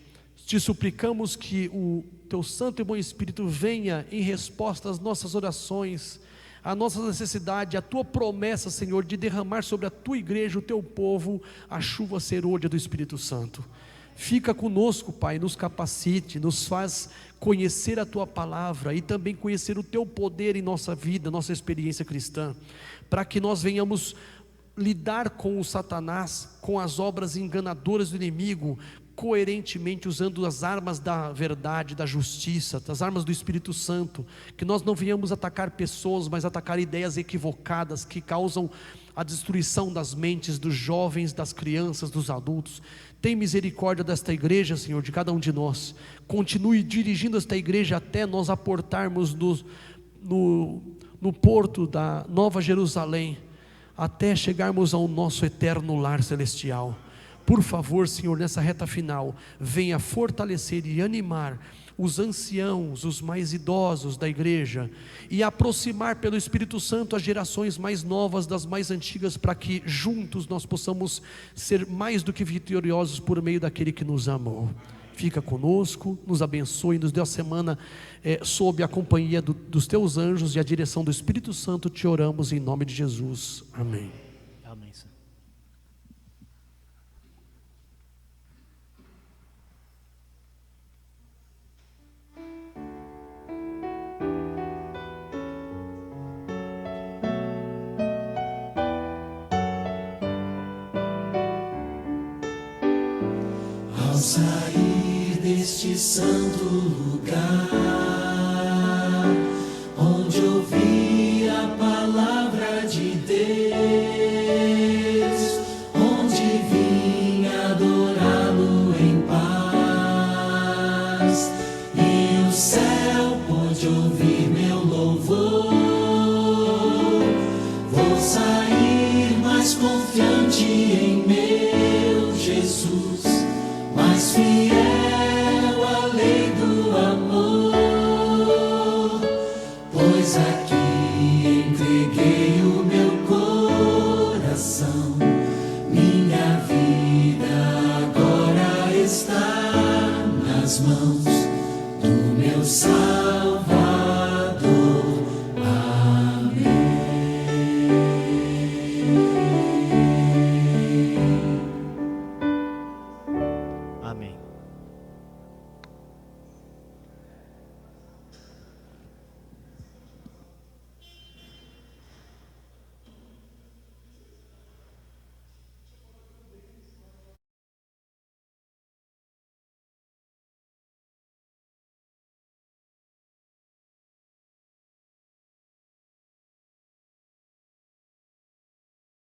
Te suplicamos que o teu Santo e bom Espírito venha em resposta às nossas orações, a nossa necessidade, a tua promessa, Senhor, de derramar sobre a tua igreja, o teu povo, a chuva serôdia do Espírito Santo. Fica conosco, Pai, nos capacite, nos faz conhecer a tua palavra e também conhecer o teu poder em nossa vida, nossa experiência cristã, para que nós venhamos lidar com o Satanás, com as obras enganadoras do inimigo, coerentemente usando as armas da verdade, da justiça, as armas do Espírito Santo, que nós não venhamos atacar pessoas, mas atacar ideias equivocadas que causam a destruição das mentes dos jovens, das crianças, dos adultos. Tem misericórdia desta igreja, Senhor, de cada um de nós. Continue dirigindo esta igreja até nós aportarmos no porto da Nova Jerusalém, até chegarmos ao nosso eterno lar celestial. Por favor, Senhor, nessa reta final, venha fortalecer e animar os anciãos, os mais idosos da igreja, e aproximar pelo Espírito Santo as gerações mais novas das mais antigas, para que juntos nós possamos ser mais do que vitoriosos por meio daquele que nos amou. Fica conosco, nos abençoe, nos dê a semana sob a companhia dos teus anjos e a direção do Espírito Santo. Te oramos em nome de Jesus, amém. Amém, Senhor. Ao sair deste santo lugar, onde ouvi a palavra de Deus, onde vim adorá-lo em paz, e o céu pôde ouvir meu louvor, vou sair mais confiante em meu Jesus, mais fiel à lei do amor, pois aqui entreguei o meu coração, minha vida agora está nas mãos do meu Salvador. Amém.